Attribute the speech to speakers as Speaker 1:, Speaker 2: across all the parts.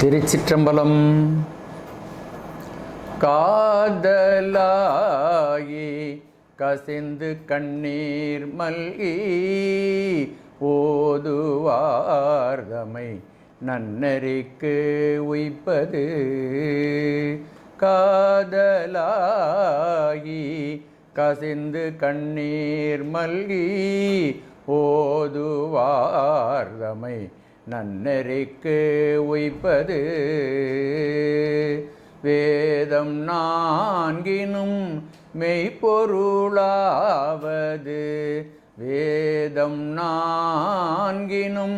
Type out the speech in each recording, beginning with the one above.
Speaker 1: திருச்சிற்றம்பலம். காதலாயி கசிந்து கண்ணீர் மல்கி ஓதுவார்தமை நன்னெறிக்கு உய்ப்பது. காதலாயி கசிந்து கண்ணீர் மல்கி ஓதுவார்தமை நன்னெறிக்கு உய்ப்பது. வேதம் நான்கினும் மெய்ப்பொருளாவது. வேதம் நான்கினும்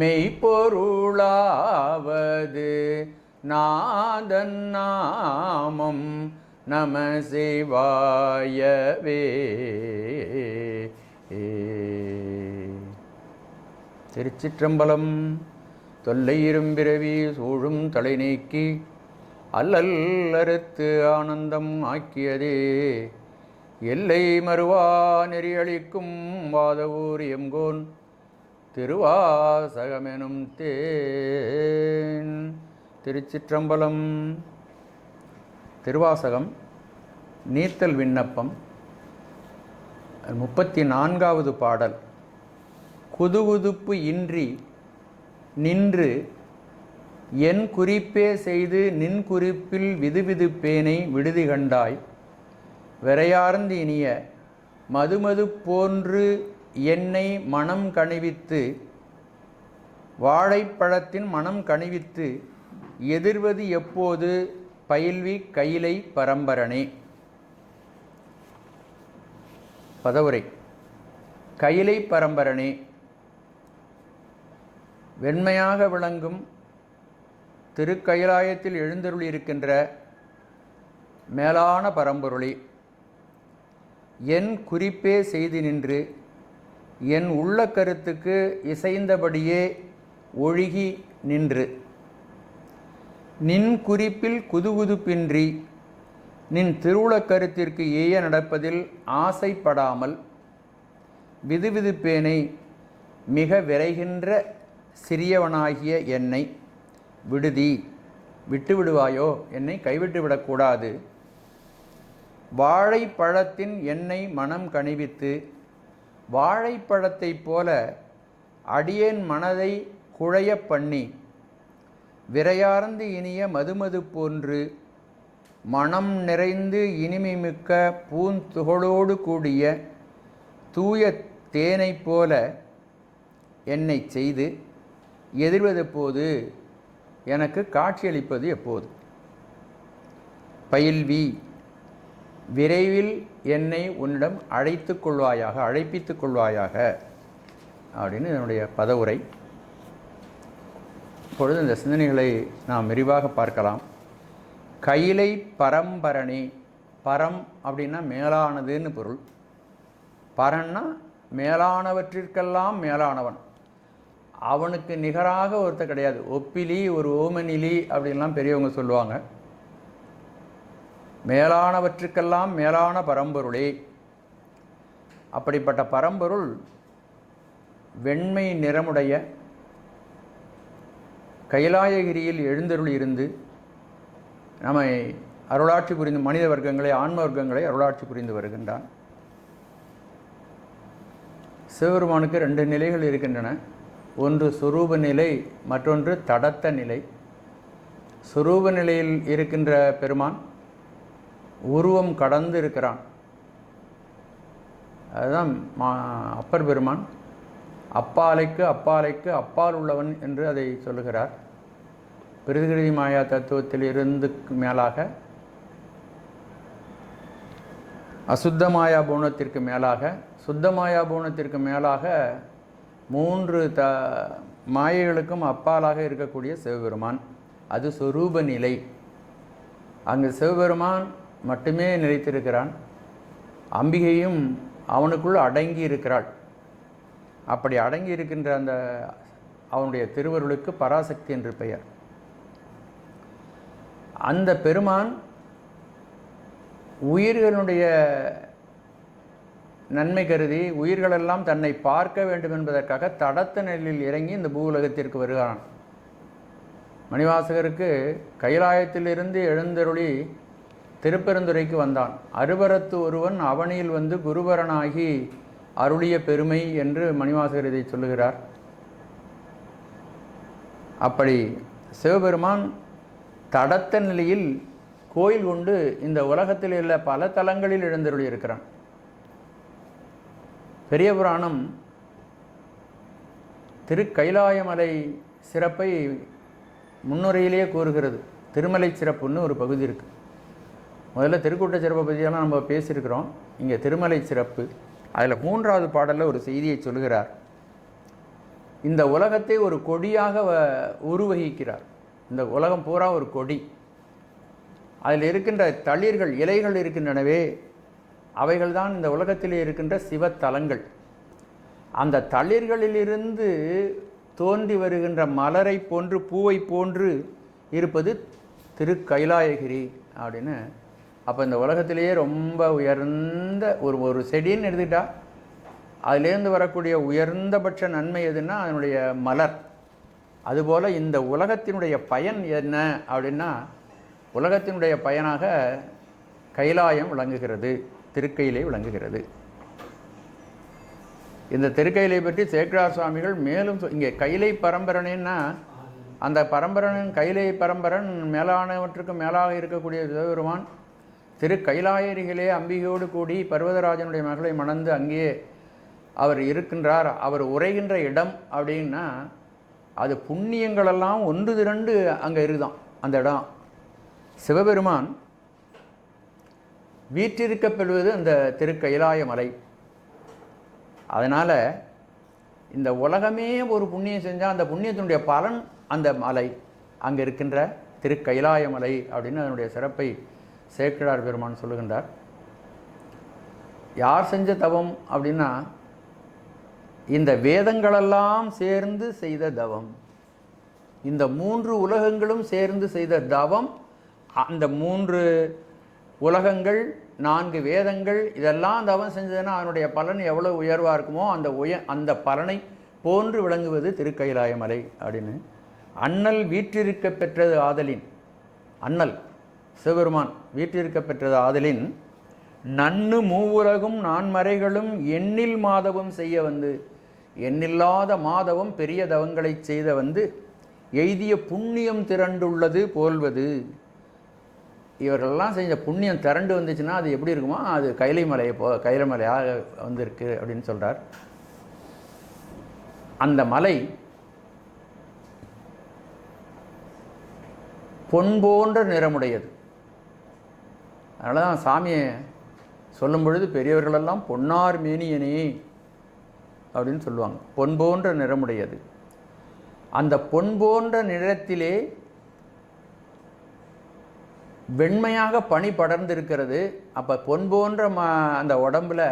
Speaker 1: மெய்ப்பொருளாவது. நாதன் நாமம் நம சிவாயவே. திருச்சிற்றம்பலம். தொல்லை இரும்பிறவி சூழும் தலை நீக்கி அல்லல் அறுத்து ஆனந்தம் ஆக்கியதே. எல்லை மறுவா நெறியளிக்கும் வாதவூர் எம்கோன் திருவாசகமெனும் தேன். திருச்சிற்றம்பலம். திருவாசகம் நீத்தல் விண்ணப்பம் 34வது பாடல். குதுகுதுப்பு இன்றி நின்று என் குறிப்பே செய்து நின் குறிப்பில் விதுவிதுப்பேனை விடுதி கண்டாய். விரையார்ந்து இனிய மதுமது போன்று என்னை மனம் கணிவித்து வாழைப்பழத்தின் மனம் கணிவித்து எதிர்வது எப்போது பயில்வி கையிலை பரம்பரனே. பதவுரை. கையிலை பரம்பரனே, வெண்மையாக விளங்கும் திருக்கயிலாயத்தில் எழுந்தருளியிருக்கின்ற மேலான பரம்பொருளே, என் குறிப்பே செய்து நின்று என் உள்ள கருத்துக்கு இசைந்தபடியே ஒழுகி நின்று நின் குறிப்பில் குதுகுதுப்பின்றி நின் திருவுளக் கருத்திற்கு ஏய நடப்பதில் ஆசைப்படாமல் விதுவிதுப்பேனை மிக விரைகின்ற சிறியவனாகிய என்னை விடுதி விட்டுவிடுவாயோ, என்னை கைவிட்டு விடக்கூடாது. வாழைப்பழத்தின் என்னை மனம் கணிவித்து வாழைப்பழத்தைப் போல அடியேன் மனதை குழைய பண்ணி விரையார்ந்து இனிய மதுமது போன்று மனம் நிறைந்து இனிமைமிக்க பூந்துகளோடு கூடிய தூய தேனை போல என்னை செய்து எதிர்வது எப்போது, எனக்கு காட்சியளிப்பது எப்போது. பயில்வி விரைவில் என்னை உன்னிடம் அழைத்து கொள்வாயாக, அழைப்பித்து கொள்வாயாக அப்படின்னு என்னுடைய பதவுரை. இப்பொழுது இந்த சிந்தனைகளை நாம் விரிவாக பார்க்கலாம். கையிலை பரம்பரணி. பரம் அப்படின்னா மேலானதுன்னு பொருள். பரன்னா மேலானவற்றிற்கெல்லாம் மேலானவன். அவனுக்கு நிகராக ஒருத்தர் கிடையாது. ஒப்பிலி ஒரு ஓமனிலி அப்படின்லாம் பெரியவங்க சொல்லுவாங்க. மேலானவற்றுக்கெல்லாம் மேலான பரம்பொருளே. அப்படிப்பட்ட பரம்பொருள் வெண்மை நிறமுடைய கைலாயகிரியில் எழுந்தருள் இருந்து நம்மை அருளாட்சி புரிந்து மனித வர்க்கங்களை ஆன்ம வர்க்கங்களை அருளாட்சி புரிந்து வருகின்றான். சிவபெருமானுக்கு 2 நிலைகள் இருக்கின்றன. ஒன்று சுரூப நிலை, மற்றொன்று தடத்த நிலை. சுரூப நிலையில் இருக்கின்ற பெருமான் உருவம் கடந்து இருக்கிறான். அதுதான் அப்பர் பெருமான் அப்பாலைக்கு அப்பாலைக்கு அப்பால் உள்ளவன் என்று அதை சொல்லுகிறார். பிரகிருதி மாயா தத்துவத்தில் இருந்து மேலாக அசுத்தமாயா பூணத்திற்கு மேலாக சுத்தமாயா பூணத்திற்கு மேலாக 3 மாயைகளுக்கும் அப்பாலாக இருக்கக்கூடிய சிவபெருமான். அது சொரூப நிலை. அங்கு சிவபெருமான் மட்டுமே நிலைத்திருக்கிறான். அம்பிகையும் அவனுக்குள் அடங்கி இருக்கிறாள். அப்படி அடங்கி இருக்கின்ற அந்த அவனுடைய திருவருளுக்கு பராசக்தி என்று பெயர். அந்த பெருமான் உயிர்களுடைய நன்மை கருதி உயிர்களெல்லாம் தன்னை பார்க்க வேண்டும் என்பதற்காக தடத்த நிலையில் இறங்கி இந்த பூவுலகத்திற்கு வருகிறான். மணிவாசகருக்கு கைலாயத்திலிருந்து எழுந்தருளி திருப்பெருந்துறைக்கு வந்தான். அருவரத்து ஒருவன் அவனியில் வந்து குருவரனாகி அருளிய பெருமை என்று மணிவாசகர் இதை சொல்லுகிறார். அப்படி சிவபெருமான் தடத்த நிலையில் கோயில் கொண்டு இந்த உலகத்தில் உள்ள பல தலங்களில் எழுந்தருளி இருக்கிறான். பெரிய புராணம் திருக்கைலாயமலை சிறப்பை முன்னுரையிலேயே கூறுகிறது. திருமலை சிறப்புன்னு ஒரு பகுதி இருக்குது. முதல்ல திருக்கூட்ட சிறப்பை பற்றியெல்லாம் நம்ம பேசியிருக்கிறோம். இங்கே திருமலை சிறப்பு, அதில் 3வது பாடலில் ஒரு செய்தியை சொல்கிறார். இந்த உலகத்தை ஒரு கொடியாக உருவகிக்கிறார். இந்த உலகம் பூரா ஒரு கொடி, அதில் இருக்கின்ற தளிர்கள், இலைகள் இருக்கின்றனவே, அவைகள்தான் இந்த உலகத்திலே இருக்கின்ற சிவத்தலங்கள். அந்த தளிர்களிலிருந்து தோன்றி வருகின்ற மலரை போன்று, பூவை போன்று இருப்பது திருக்கைலாயகிரி அப்படின்னு. அப்போ இந்த உலகத்திலேயே ரொம்ப உயர்ந்த ஒரு செடின்னு எடுத்துக்கிட்டால் அதிலேருந்து வரக்கூடிய உயர்ந்தபட்ச நன்மை எதுன்னா அதனுடைய மலர். அதுபோல் இந்த உலகத்தினுடைய பயன் என்ன அப்படின்னா, உலகத்தினுடைய பயனாக கைலாயம் விளங்குகிறது, திருக்கையிலே விளங்குகிறது. இந்த திருக்கையிலை பற்றி சேக்கிழார் சுவாமிகள் மேலும் இங்கே கைலை பரம்பரனேன்னா அந்த பரம்பரன் கைலை பரம்பரன் மேலானவற்றுக்கு மேலாக இருக்கக்கூடிய சிவபெருமான் திருக்கைலாயரிகளே அம்பிகையோடு கூடி பர்வதராஜனுடைய மகளை மணந்து அங்கே அவர் இருக்கின்றார். அவர் உரைகின்ற இடம் அப்படின்னா அது புண்ணியங்களெல்லாம் ஒன்று திரண்டு அங்கே இருக்குதான் அந்த இடம். சிவபெருமான் வீற்றிருக்கப்பெறுவது அந்த திருக்கைலாய மலை. அதனால் இந்த உலகமே ஒரு புண்ணியம் செஞ்சால் அந்த புண்ணியத்தினுடைய பலன் அந்த மலை, அங்கே இருக்கின்ற திருக்கைலாய மலை அப்படின்னு அதனுடைய சிறப்பை சேக்கிழார் பெருமான் சொல்லுகின்றார். யார் செஞ்ச தவம் அப்படின்னா இந்த வேதங்களெல்லாம் சேர்ந்து செய்த தவம், இந்த 3 உலகங்களும் சேர்ந்து செய்த தவம். அந்த 3 உலகங்கள் 4 வேதங்கள் இதெல்லாம் தவம் செஞ்சதுன்னா அதனுடைய பலன் எவ்வளோ உயர்வாக இருக்குமோ அந்த பலனை போன்று விளங்குவது திருக்கைலாயமலை அப்படின்னு. அண்ணல் வீற்றிருக்க பெற்றது ஆதலின், அண்ணல் சிவபெருமான் வீற்றிருக்க பெற்றது ஆதலின் நன்னு மூவுலகும் நான்மறைகளும் எண்ணில் மாதவம் செய்ய வந்து, எண்ணில்லாத மாதவம் பெரிய தவங்களை செய்த வந்து எய்திய புண்ணியம் திரண்டுள்ளது போல்வது. இவர்களெல்லாம் செஞ்ச புண்ணியம் திரண்டு வந்துச்சுன்னா அது எப்படி இருக்குமா, அது கைலை மலையாக வந்திருக்கு அப்படின்னு சொல்கிறார். அந்த மலை பொன் போன்ற நிறமுடையது. அதனால தான் சாமியை சொல்லும் பொழுது பெரியவர்களெல்லாம் பொன்னார் மேனியனே அப்படின்னு சொல்லுவாங்க. பொன் போன்ற நிறமுடையது. அந்த பொன் போன்ற நிறத்திலே வெண்மையாக பனி படர்ந்திருக்கிறது. அப்போ பொன் போன்ற அந்த உடம்பில்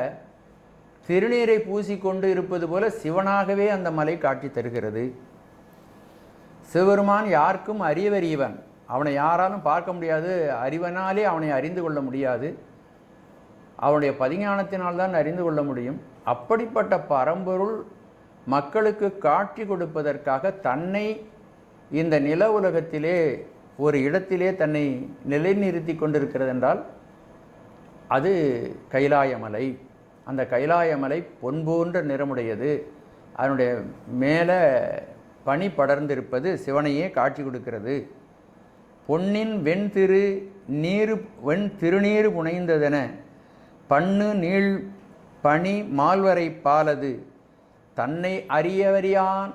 Speaker 1: திருநீரை பூசிக்கொண்டு இருப்பது போல சிவனாகவே அந்த மலை காட்சி தருகிறது. சிவபெருமான் யாருக்கும் அறியவறியவன், அவனை யாராலும் பார்க்க முடியாது, அறிவனாலே அவனை அறிந்து கொள்ள முடியாது, அவனுடைய பதிஞானத்தினால்தான் அறிந்து கொள்ள முடியும். அப்படிப்பட்ட பரம்பொருள் மக்களுக்கு காட்சி கொடுப்பதற்காக தன்னை இந்த நில உலகத்திலே ஒரு இடத்திலே தன்னை நிலைநிறுத்தி கொண்டிருக்கிறது என்றால் அது கைலாயமலை. அந்த கைலாயமலை பொன் போன்ற நிறமுடையது. அதனுடைய மேலே பனி படர்ந்திருப்பது சிவனையே காட்சி கொடுக்கிறது. பொன்னின் வெண் திருநீர் புனைந்ததென பண்ணு நீள் பனி மால்வரை பாலது தன்னை அறியவறியான்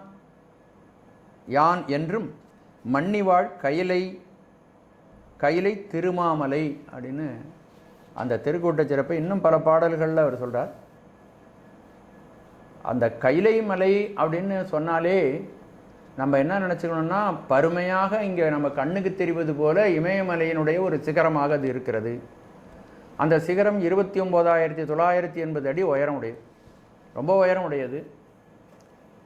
Speaker 1: யான் என்றும் மன்னிவாழ் கைலை திருமாமலை அப்படின்னு அந்த திருக்கூட்ட சிறப்பை இன்னும் பல பாடல்களில் அவர் சொல்கிறார். அந்த கைலை மலை அப்படின்னு சொன்னாலே நம்ம என்ன நினச்சிக்கணும்னா, பருமையாக இங்கே நம்ம கண்ணுக்கு தெரிவது போல இமயமலையினுடைய ஒரு சிகரமாக அது இருக்கிறது. அந்த சிகரம் 29,980 அடி உயரம் உடையது, ரொம்ப உயரம் உடையது.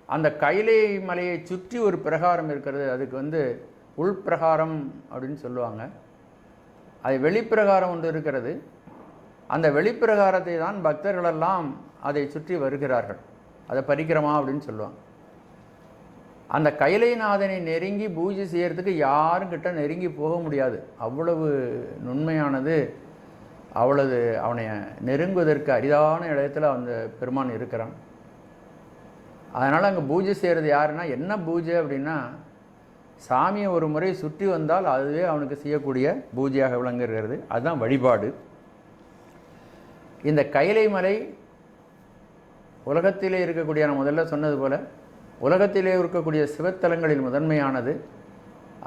Speaker 1: அந்த கைலை மலையை சுற்றி ஒரு பிரகாரம் இருக்கிறது. அதுக்கு உள்பிரகாரம் அப்படின்னு சொல்லுவாங்க. அது வெளிப்பிரகாரம் ஒன்று இருக்கிறது. அந்த வெளிப்பிரகாரத்தை தான் பக்தர்களெல்லாம் அதை சுற்றி வருகிறார்கள். அதை பரிக்கிரமா அப்படின்னு சொல்லுவாங்க. அந்த கைலைநாதனை நெருங்கி பூஜை செய்கிறதுக்கு யாரும் கிட்ட நெருங்கி போக முடியாது. அவ்வளவு நுண்மையானது, அவ்வளவு அவனை நெருங்குவதற்கு அரிதான இடத்துல அந்த பெருமான் இருக்கிறான். அதனால் அங்கே பூஜை செய்கிறது யாருன்னா, என்ன பூஜை அப்படின்னா, சாமியை ஒரு முறை சுற்றி வந்தால் அதுவே அவனுக்கு செய்யக்கூடிய பூஜையாக விளங்குகிறது. அதுதான் வழிபாடு. இந்த கைலை மலை உலகத்திலே இருக்கக்கூடிய, நான் முதல்ல சொன்னது போல் உலகத்திலே இருக்கக்கூடிய சிவத்தலங்களில் முதன்மையானது.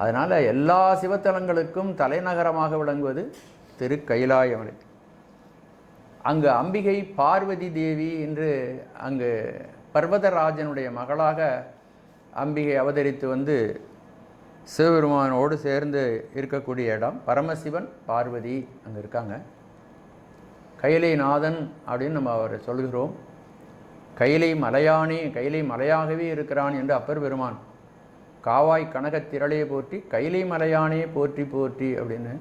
Speaker 1: அதனால் எல்லா சிவத்தலங்களுக்கும் தலைநகரமாக விளங்குவது திருக்கைலாய மலை. அங்கு அம்பிகை பார்வதி தேவி என்று அங்கு பர்வதராஜனுடைய மகளாக அம்பிகை அவதரித்து வந்து சிவபெருமானோடு சேர்ந்து இருக்கக்கூடிய இடம். பரமசிவன் பார்வதி அங்கே இருக்காங்க. கைலைநாதன் அப்படின்னு நம்ம அவரை சொல்கிறோம். கைலை மலையானே, கைலை மலையாகவே இருக்கிறான் என்று அப்பர் பெருமான் காவாய் கனகத் திரளையை போற்றி கைலை மலையானே போற்றி போற்றி அப்படின்னு.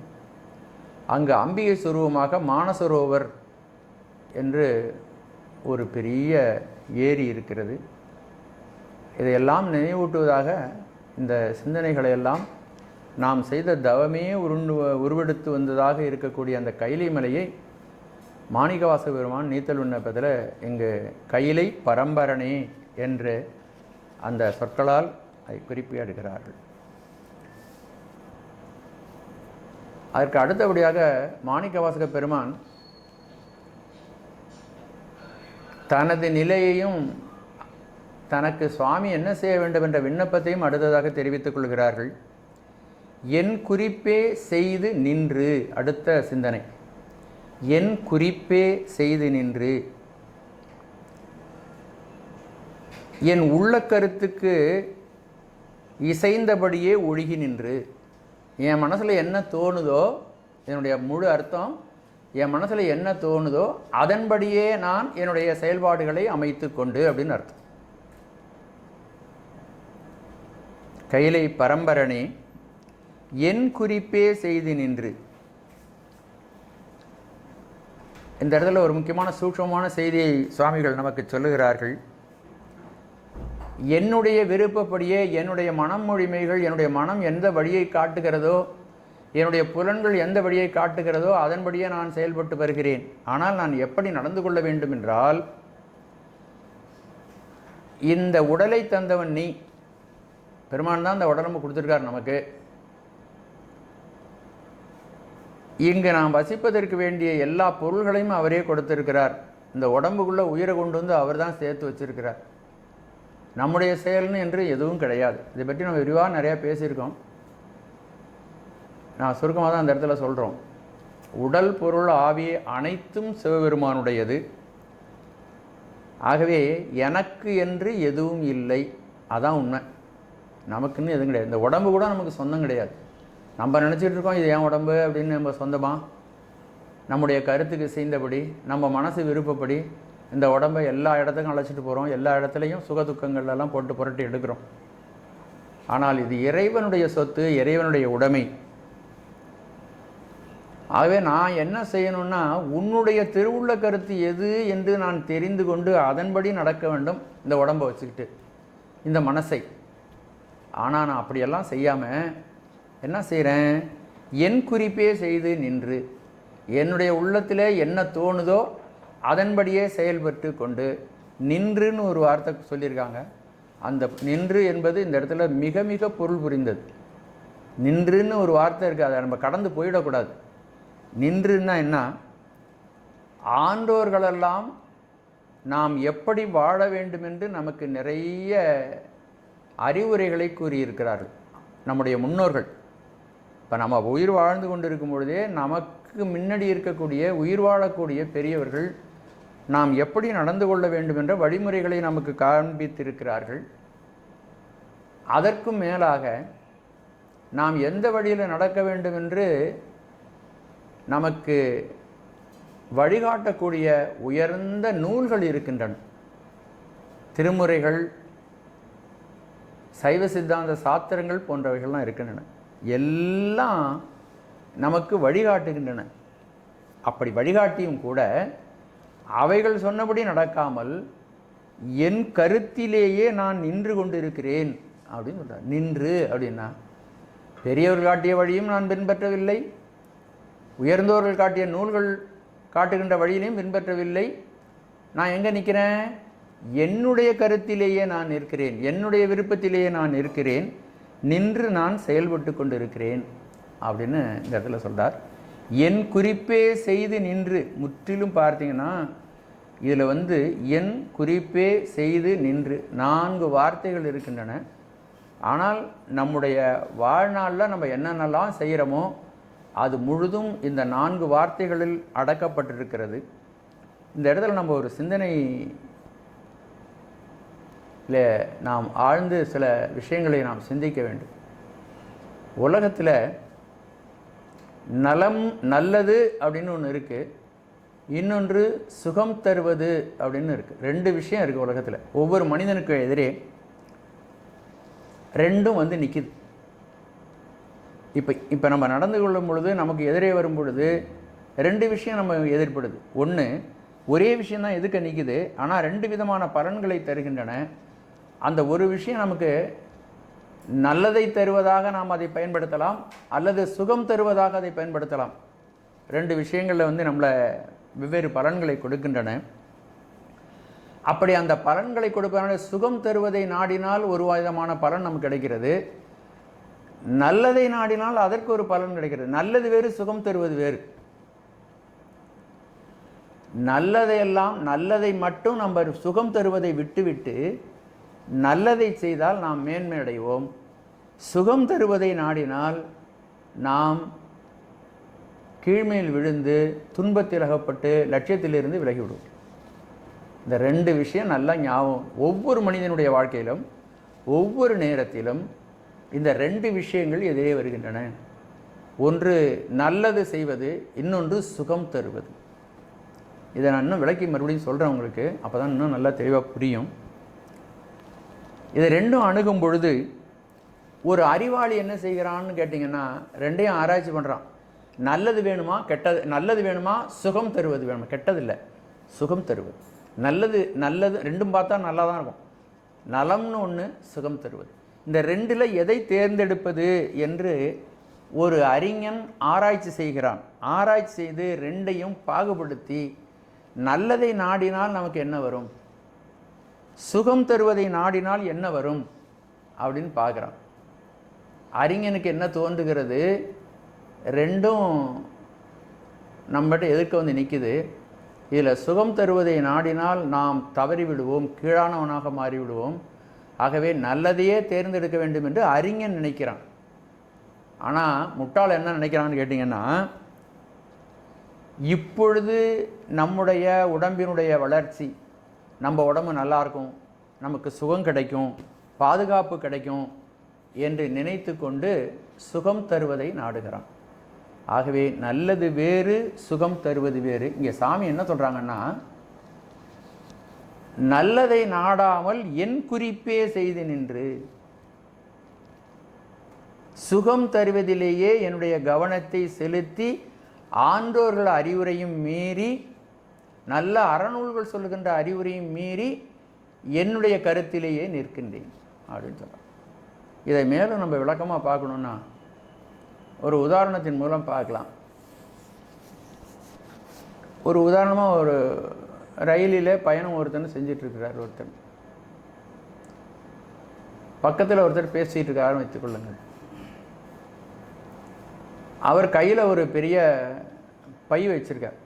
Speaker 1: அங்கு அம்பிகை சுரூபமாக மானசரோவர் என்று ஒரு பெரிய ஏரி இருக்கிறது. இதையெல்லாம் நினைவூட்டுவதாக இந்த சிந்தனைகளை எல்லாம் நாம் செய்த தவமே உருவெடுத்து வந்ததாக இருக்கக்கூடிய அந்த கைலை மலையை மாணிக்கவாச பெருமான் நீத்தல் விண்ணப்பத்தில் இங்கு கைலை பரம்பரனே என்று அந்த சொற்களால் அதை குறிப்பிடுகிறார்கள். அதற்கு அடுத்தபடியாக மாணிக்கவாசக பெருமான் தனது நிலையையும் தனக்கு சுவாமி என்ன செய்ய வேண்டும் என்ற விண்ணப்பத்தையும் அடுத்ததாக தெரிவித்துக் கொள்கிறார்கள். என் குறிப்பே செய்து நின்று, அடுத்த சிந்தனை, என் குறிப்பே செய்து நின்று, என் உள்ள கருத்துக்கு இசைந்தபடியே ஒழுகி நின்று. என் மனசில் என்ன தோணுதோ, என்னுடைய முழு அர்த்தம், என் மனசில் என்ன தோணுதோ அதன்படியே நான் என்னுடைய செயல்பாடுகளை அமைத்து கொண்டு அப்படின்னு அர்த்தம். கைலை பரம்பரனே என் குறிப்பே செய்து நின்று. இந்த இடத்துல ஒரு முக்கியமான சூட்சமான செய்தியை சுவாமிகள் நமக்கு சொல்லுகிறார்கள். என்னுடைய விருப்பப்படியே, என்னுடைய மனம் மொழிமைகள், என்னுடைய மனம் எந்த வழியை காட்டுகிறதோ, என்னுடைய புலன்கள் எந்த வழியை காட்டுகிறதோ அதன்படியே நான் செயல்பட்டு வருகிறேன். ஆனால் நான் எப்படி நடந்து கொள்ள வேண்டும் என்றால், இந்த உடலை தந்தவன் நீ, பெருமான் தான் இந்த உடம்பு கொடுத்துருக்கார் நமக்கு. இங்கு நாம் வசிப்பதற்கு வேண்டிய எல்லா பொருள்களையும் அவரே கொடுத்திருக்கிறார். இந்த உடம்புக்குள்ளே உயிரை கொண்டு வந்து அவர் தான் சேர்த்து வச்சிருக்கிறார். நம்முடைய செயல்னு என்று எதுவும் கிடையாது. இதை பற்றி நம்ம விரிவாக நிறையா பேசியிருக்கோம். நான் சுருக்கமாக தான் அந்த இடத்துல சொல்கிறோம். உடல் பொருள் ஆவிய அனைத்தும் சிவபெருமானுடையது. ஆகவே எனக்கு என்று எதுவும் இல்லை. அதான் உண்மை. நமக்குன்னு எதுவும் கிடையாது. இந்த உடம்பு கூட நமக்கு சொந்தம் கிடையாது. நம்ம நினச்சிட்டு இருக்கோம் இது என் உடம்பு அப்படின்னு. நம்ம சொந்தமாக நம்முடைய கருத்துக்கு செய்தபடி, நம்ம மனசு விருப்பப்படி இந்த உடம்பை எல்லா இடத்துக்கும் அழைச்சிட்டு போகிறோம். எல்லா இடத்துலையும் சுக துக்கங்கள்லாம் போட்டு புரட்டி எடுக்கிறோம். ஆனால் இது இறைவனுடைய சொத்து, இறைவனுடைய உடைமை. ஆகவே நான் என்ன செய்யணும்னா, உன்னுடைய திருவுள்ள கருத்து எது என்று நான் தெரிந்து கொண்டு அதன்படி நடக்க வேண்டும். இந்த உடம்பை வச்சுக்கிட்டு, இந்த மனசை. ஆனால் நான் அப்படியெல்லாம் செய்யாமல் என்ன செய்கிறேன், என் குறிப்பே செய்து நின்று, என்னுடைய உள்ளத்தில் என்ன தோணுதோ அதன்படியே செயல்பட்டு கொண்டு. நின்றுன்னு ஒரு வார்த்தை சொல்லியிருக்காங்க. அந்த நின்று என்பது இந்த இடத்துல மிக மிக பொருள் புரிந்தது. நின்றுன்னு ஒரு வார்த்தை இருக்குது, அதை நம்ம கடந்து போயிடக்கூடாது. நின்றுன்னா என்ன, ஆண்டோர்களெல்லாம் நாம் எப்படி வாழ வேண்டும் என்று நமக்கு நிறைய அறிவுரைகளை கூறியிருக்கிறார்கள் நம்முடைய முன்னோர்கள். இப்போ நம்ம உயிர் வாழ்ந்து கொண்டு இருக்கும் பொழுதே நமக்கு முன்னாடி இருக்கக்கூடிய உயிர் வாழக்கூடிய பெரியவர்கள் நாம் எப்படி நடந்து கொள்ள வேண்டும் என்ற வழிமுறைகளை நமக்கு காண்பித்திருக்கிறார்கள். அதற்கும் மேலாக நாம் எந்த வழியில் நடக்க வேண்டும் என்று நமக்கு வழிகாட்டக்கூடிய உயர்ந்த நூல்கள் இருக்கின்றன. திருமுறைகள், சைவ சித்தாந்த சாத்திரங்கள் போன்றவைகள்லாம் இருக்கின்றன. எல்லாம் நமக்கு வழிகாட்டுகின்றன. அப்படி வழிகாட்டியும் கூட அவைகள் சொன்னபடி நடக்காமல் என் கருத்திலேயே நான் நின்று கொண்டிருக்கிறேன் அப்படின்னு சொல்கிறார். நின்று அப்படின்னா பெரியவர்கள் காட்டிய வழியும் நான் பின்பற்றவில்லை, உயர்ந்தோர்கள் காட்டிய நூல்கள் காட்டுகின்ற வழியிலையும் பின்பற்றவில்லை. நான் எங்கே நிற்கிறேன்? என்னுடைய கருத்திலேயே நான் இருக்கிறேன், என்னுடைய விருப்பத்திலேயே நான் இருக்கிறேன், நின்று நான் செயல்பட்டு கொண்டு இருக்கிறேன் அப்படின்னு இந்த இடத்துல சொல்கிறார். என் குறிப்பே செய்து நின்று, முற்றிலும் பார்த்தீங்கன்னா இதில் என் குறிப்பே செய்து நின்று 4 வார்த்தைகள் இருக்கின்றன. ஆனால் நம்முடைய வாழ்நாளில் நம்ம என்னென்னலாம் செய்கிறோமோ அது முழுதும் இந்த 4 வார்த்தைகளில் அடக்கப்பட்டிருக்கிறது. இந்த இடத்துல நம்ம ஒரு சிந்தனை நாம் ஆழ்ந்து சில விஷயங்களை நாம் சிந்திக்க வேண்டும். உலகத்தில் நலம் நல்லது அப்படின்னு ஒன்று இருக்குது, இன்னொன்று சுகம் தருவது அப்படின்னு இருக்குது. 2 விஷயம் இருக்குது உலகத்தில். ஒவ்வொரு மனிதனுக்கு எதிரே ரெண்டும் நிற்கிது. இப்போ நம்ம நடந்து கொள்ளும் பொழுது நமக்கு எதிரே வரும் பொழுது 2 விஷயம் நம்ம எதிர்படுது. ஒன்று, ஒரே விஷயந்தான் எதுக்க நிற்குது, ஆனால் 2 விதமான பலன்களை தருகின்றன. அந்த ஒரு விஷயம் நமக்கு நல்லதை தருவதாக நாம் அதை பயன்படுத்தலாம், அல்லது சுகம் தருவதாக அதை பயன்படுத்தலாம். 2 விஷயங்களில் நம்மளை வெவ்வேறு பலன்களை கொடுக்கின்றன. அப்படி அந்த பலன்களை கொடுப்பதனால சுகம் தருவதை நாடினால் ஒரு விதமான பலன் நமக்கு கிடைக்கிறது, நல்லதை நாடினால் அதற்கு ஒரு பலன் கிடைக்கிறது. நல்லது வேறு, சுகம் தருவது வேறு. நல்லதையெல்லாம் நல்லதை மட்டும் நம்ம சுகம் தருவதை விட்டுவிட்டு நல்லதை செய்தால் நாம் மேன்மை அடைவோம். சுகம் தருவதை நாடினால் நாம் கீழ்மையில் விழுந்து துன்பத்தில் அகப்பட்டு லட்சியத்திலிருந்து விலகிவிடுவோம். இந்த 2 விஷயம் நல்லா ஞாபகம். ஒவ்வொரு மனிதனுடைய வாழ்க்கையிலும் ஒவ்வொரு நேரத்திலும் இந்த 2 விஷயங்கள் எதிரே வருகின்றன. ஒன்று நல்லது செய்வது, இன்னொன்று சுகம் தருவது. இதை நான் இன்னும் விளக்கி மறுபடியும் சொல்கிறேன் உங்களுக்கு, அப்போ தான் இன்னும் நல்லா தெளிவாக புரியும். இதை 2ம் அணுகும் பொழுது ஒரு அறிவாளி என்ன செய்கிறான்னு கேட்டிங்கன்னா 2ஐயும் ஆராய்ச்சி பண்ணுறான். நல்லது வேணுமா கெட்டது, நல்லது வேணுமா சுகம் தருவது வேணுமா, கெட்டது இல்லை சுகம் தருவது. நல்லது 2ம் பார்த்தா நல்லா தான் இருக்கும். நலம்னு ஒன்று, சுகம் தருவது. இந்த 2ல் எதை தேர்ந்தெடுப்பது என்று ஒரு அறிஞன் ஆராய்ச்சி செய்கிறான். ஆராய்ச்சி செய்து 2ஐயும் பாகுபடுத்தி நல்லதை நாடினால் நமக்கு என்ன வரும், சுகம் தருவதை நாடினால் என்ன வரும் அப்படின்னு பார்க்குறான். அறிஞனுக்கு என்ன தோன்றுகிறது, 2ம் நம்மகிட்ட எதிர்க்க நிற்குது. இதில் சுகம் தருவதை நாடினால் நாம் தவறிவிடுவோம், கீழானவனாக மாறிவிடுவோம். ஆகவே நல்லதையே தேர்ந்தெடுக்க வேண்டும் என்று அறிஞன் நினைக்கிறான். ஆனால் முட்டாள் என்ன நினைக்கிறான்னு கேட்டிங்கன்னா, இப்பொழுது நம்முடைய உடம்பினுடைய வளர்ச்சி, நம்ம உடம்பு நல்லாயிருக்கும், நமக்கு சுகம் கிடைக்கும், பாதுகாப்பு கிடைக்கும் என்று நினைத்து கொண்டு சுகம் தருவதை நாடுகிறான். ஆகவே நல்லது வேறு, சுகம் தருவது வேறு. இங்கே சாமி என்ன சொல்கிறாங்கன்னா, நல்லதை நாடாமல் என் குறிப்பே செய்து நின்று சுகம் தருவதிலேயே என்னுடைய கவனத்தை செலுத்தி ஆன்றோர்கள் அறிவுரையும் மீறி, நல்ல அறநூல்கள் சொல்லுகின்ற அறிவுரையும் மீறி என்னுடைய கருத்திலேயே நிற்கின்றேன் அப்படின்னு சொல்கிறார். இதை மேலும் நம்ம விளக்கமாக பார்க்கணுன்னா ஒரு உதாரணத்தின் மூலம் பார்க்கலாம். ஒரு உதாரணமாக ஒரு ரயிலில் பயணம் ஒருத்தர் செஞ்சிட்ருக்கிறார். ஒருத்தர் பக்கத்தில் ஒருத்தர் பேசிகிட்டு இருக்காருன்னு வைத்துக்கொள்ளுங்கள். அவர் கையில் ஒரு பெரிய பை வச்சுருக்கார்,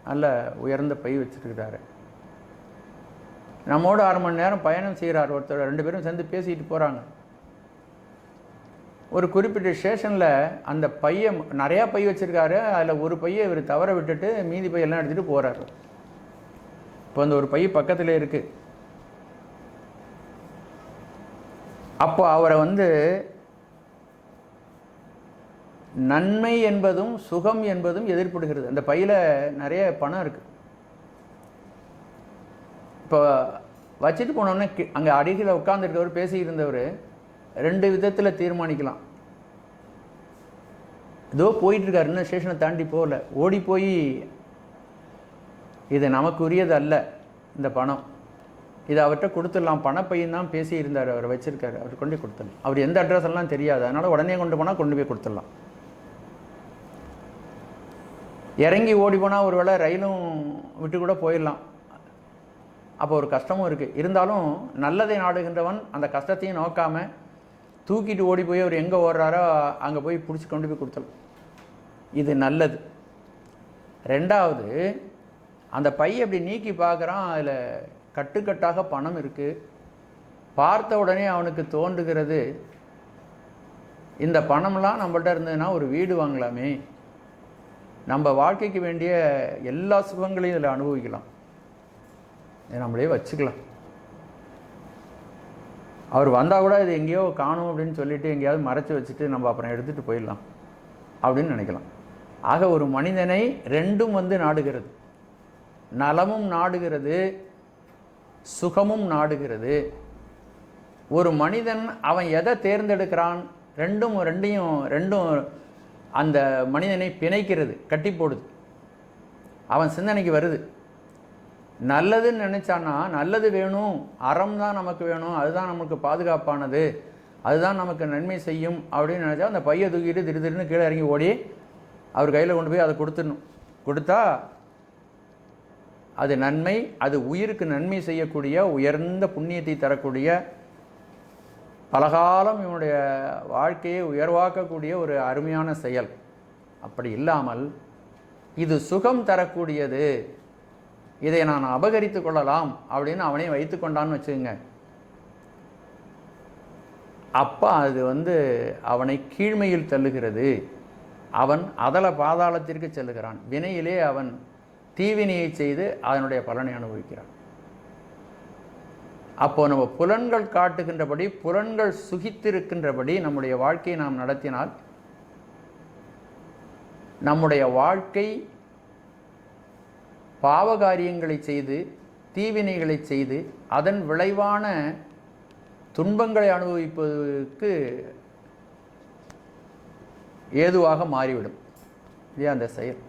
Speaker 1: நல்ல உயர்ந்த பை வச்சுருக்கிறாரு. நம்மோட 1/2 மணி நேரம் பயணம் செய்கிறார் ஒருத்தர். 2 பேரும் சேர்ந்து பேசிக்கிட்டு போகிறாங்க. ஒரு குறிப்பிட்ட ஸ்டேஷனில் அந்த பையை, நிறையா பை வச்சுருக்காரு, அதில் ஒரு பையை இவர் தவற விட்டுட்டு மீதி பையெல்லாம் எடுத்துகிட்டு போகிறாரு. இப்போ அந்த ஒரு பை பக்கத்தில் இருக்குது. அப்போ அவரை நன்மை என்பதும் சுகம் என்பதும் எதிர்படுகிறது. அந்த பையில் நிறைய பணம் இருக்குது. இப்போ வச்சுட்டு போனோன்னே அங்கே அடியில் உட்காந்துருக்கவர், பேசிக்கிட்டு இருந்தவர் 2 விதத்தில் தீர்மானிக்கலாம். ஏதோ போயிட்டுருக்காரு, இன்னும் ஸ்டேஷனை தாண்டி போகல, ஓடி போய் இது நமக்கு உரியது அல்ல இந்த பணம், இதை அவர்கிட்ட கொடுத்துடலாம், பணப்பையன் தான் பேசி இருந்தார், அவர் வச்சுருக்காரு, அவர் கொண்டு போய் கொடுத்துடலாம். அவர் எந்த அட்ரஸ் எல்லாம் தெரியாது, அதனால் உடனே கொண்டு போனால் கொண்டு போய் கொடுத்துடலாம். இறங்கி ஓடி போனால் ஒரு வேளை ரயிலும் விட்டு கூட போயிடலாம், அப்போ ஒரு கஷ்டமும் இருக்குது. இருந்தாலும் நல்லதை நாடுகின்றவன் அந்த கஷ்டத்தையும் நோக்காமல் தூக்கிட்டு ஓடி போய் அவர் எங்கே ஓடுறாரோ அங்கே போய் பிடிச்சி கொண்டு போய் கொடுத்துடலாம். இது நல்லது. ரெண்டாவது, அந்த பையை அப்படி நீக்கி பார்க்குறான், அதில் கட்டுக்கட்டாக பணம் இருக்குது. பார்த்த உடனே அவனுக்கு தோன்றுகிறது, இந்த பணம்லாம் நம்மள்ட்ட இருந்ததுன்னா ஒரு வீடு வாங்கலாமே, நம்ம வாழ்க்கைக்கு வேண்டிய எல்லா சுகங்களையும் இதில் அனுபவிக்கலாம், நம்மளே வச்சுக்கலாம். அவர் வந்தால் கூட இது எங்கேயோ காணும் அப்படின்னு சொல்லிட்டு எங்கேயாவது மறைச்சி வச்சுட்டு நம்ம அப்புறம் எடுத்துகிட்டு போயிடலாம் அப்படின்னு நினைக்கலாம். ஆக ஒரு மனிதனை ரெண்டும் நாடுகிறது, நலமும் நாடுகிறது, சுகமும் நாடுகிறது. ஒரு மனிதன் அவன் எதை தேர்ந்தெடுக்கிறான், ரெண்டும் அந்த மனிதனை பிணைக்கிறது, கட்டி போடுது. அவன் சிந்தனைக்கு வருது, நல்லதுன்னு நினச்சான்னா நல்லது வேணும், அறம் தான் நமக்கு வேணும், அதுதான் நமக்கு பாதுகாப்பானது, அதுதான் நமக்கு நன்மை செய்யும் அப்படின்னு நினச்சா அந்த பையை தூக்கிட்டு திடீர்னு கீழே இறங்கி ஓடி அவர் கையில் கொண்டு போய் அதை கொடுத்துடணும். கொடுத்தா அது நன்மை, அது உயிருக்கு நன்மை செய்யக்கூடிய உயர்ந்த புண்ணியத்தை தரக்கூடிய, பலகாலம் இவனுடைய வாழ்க்கையை உயர்வாக்கக்கூடிய ஒரு அருமையான செயல். அப்படி இல்லாமல் இது சுகம் தரக்கூடியது, இதை நான் அபகரித்து கொள்ளலாம் அப்படின்னு அவனே வைத்து கொண்டான்னு வச்சுங்க, அப்போ அது அவனை கீழ்மையில் தள்ளுகிறது. அவன் அதல பாதாளத்திற்கு செல்லுகிறான். வினையிலே அவன் தீவினையை செய்து அதனுடைய பலனை அனுபவிக்கிறான். அப்போ நம்ம புலன்கள் காட்டுகின்றபடி, புலன்கள் சுகித்திருக்கின்றபடி நம்முடைய வாழ்க்கையை நாம் நடத்தினால் நம்முடைய வாழ்க்கை பாவகாரியங்களை செய்து தீவினைகளை செய்து அதன் விளைவான துன்பங்களை அனுபவிப்பதற்கு ஏதுவாக மாறிவிடும் இல்லையா அந்த செயல்.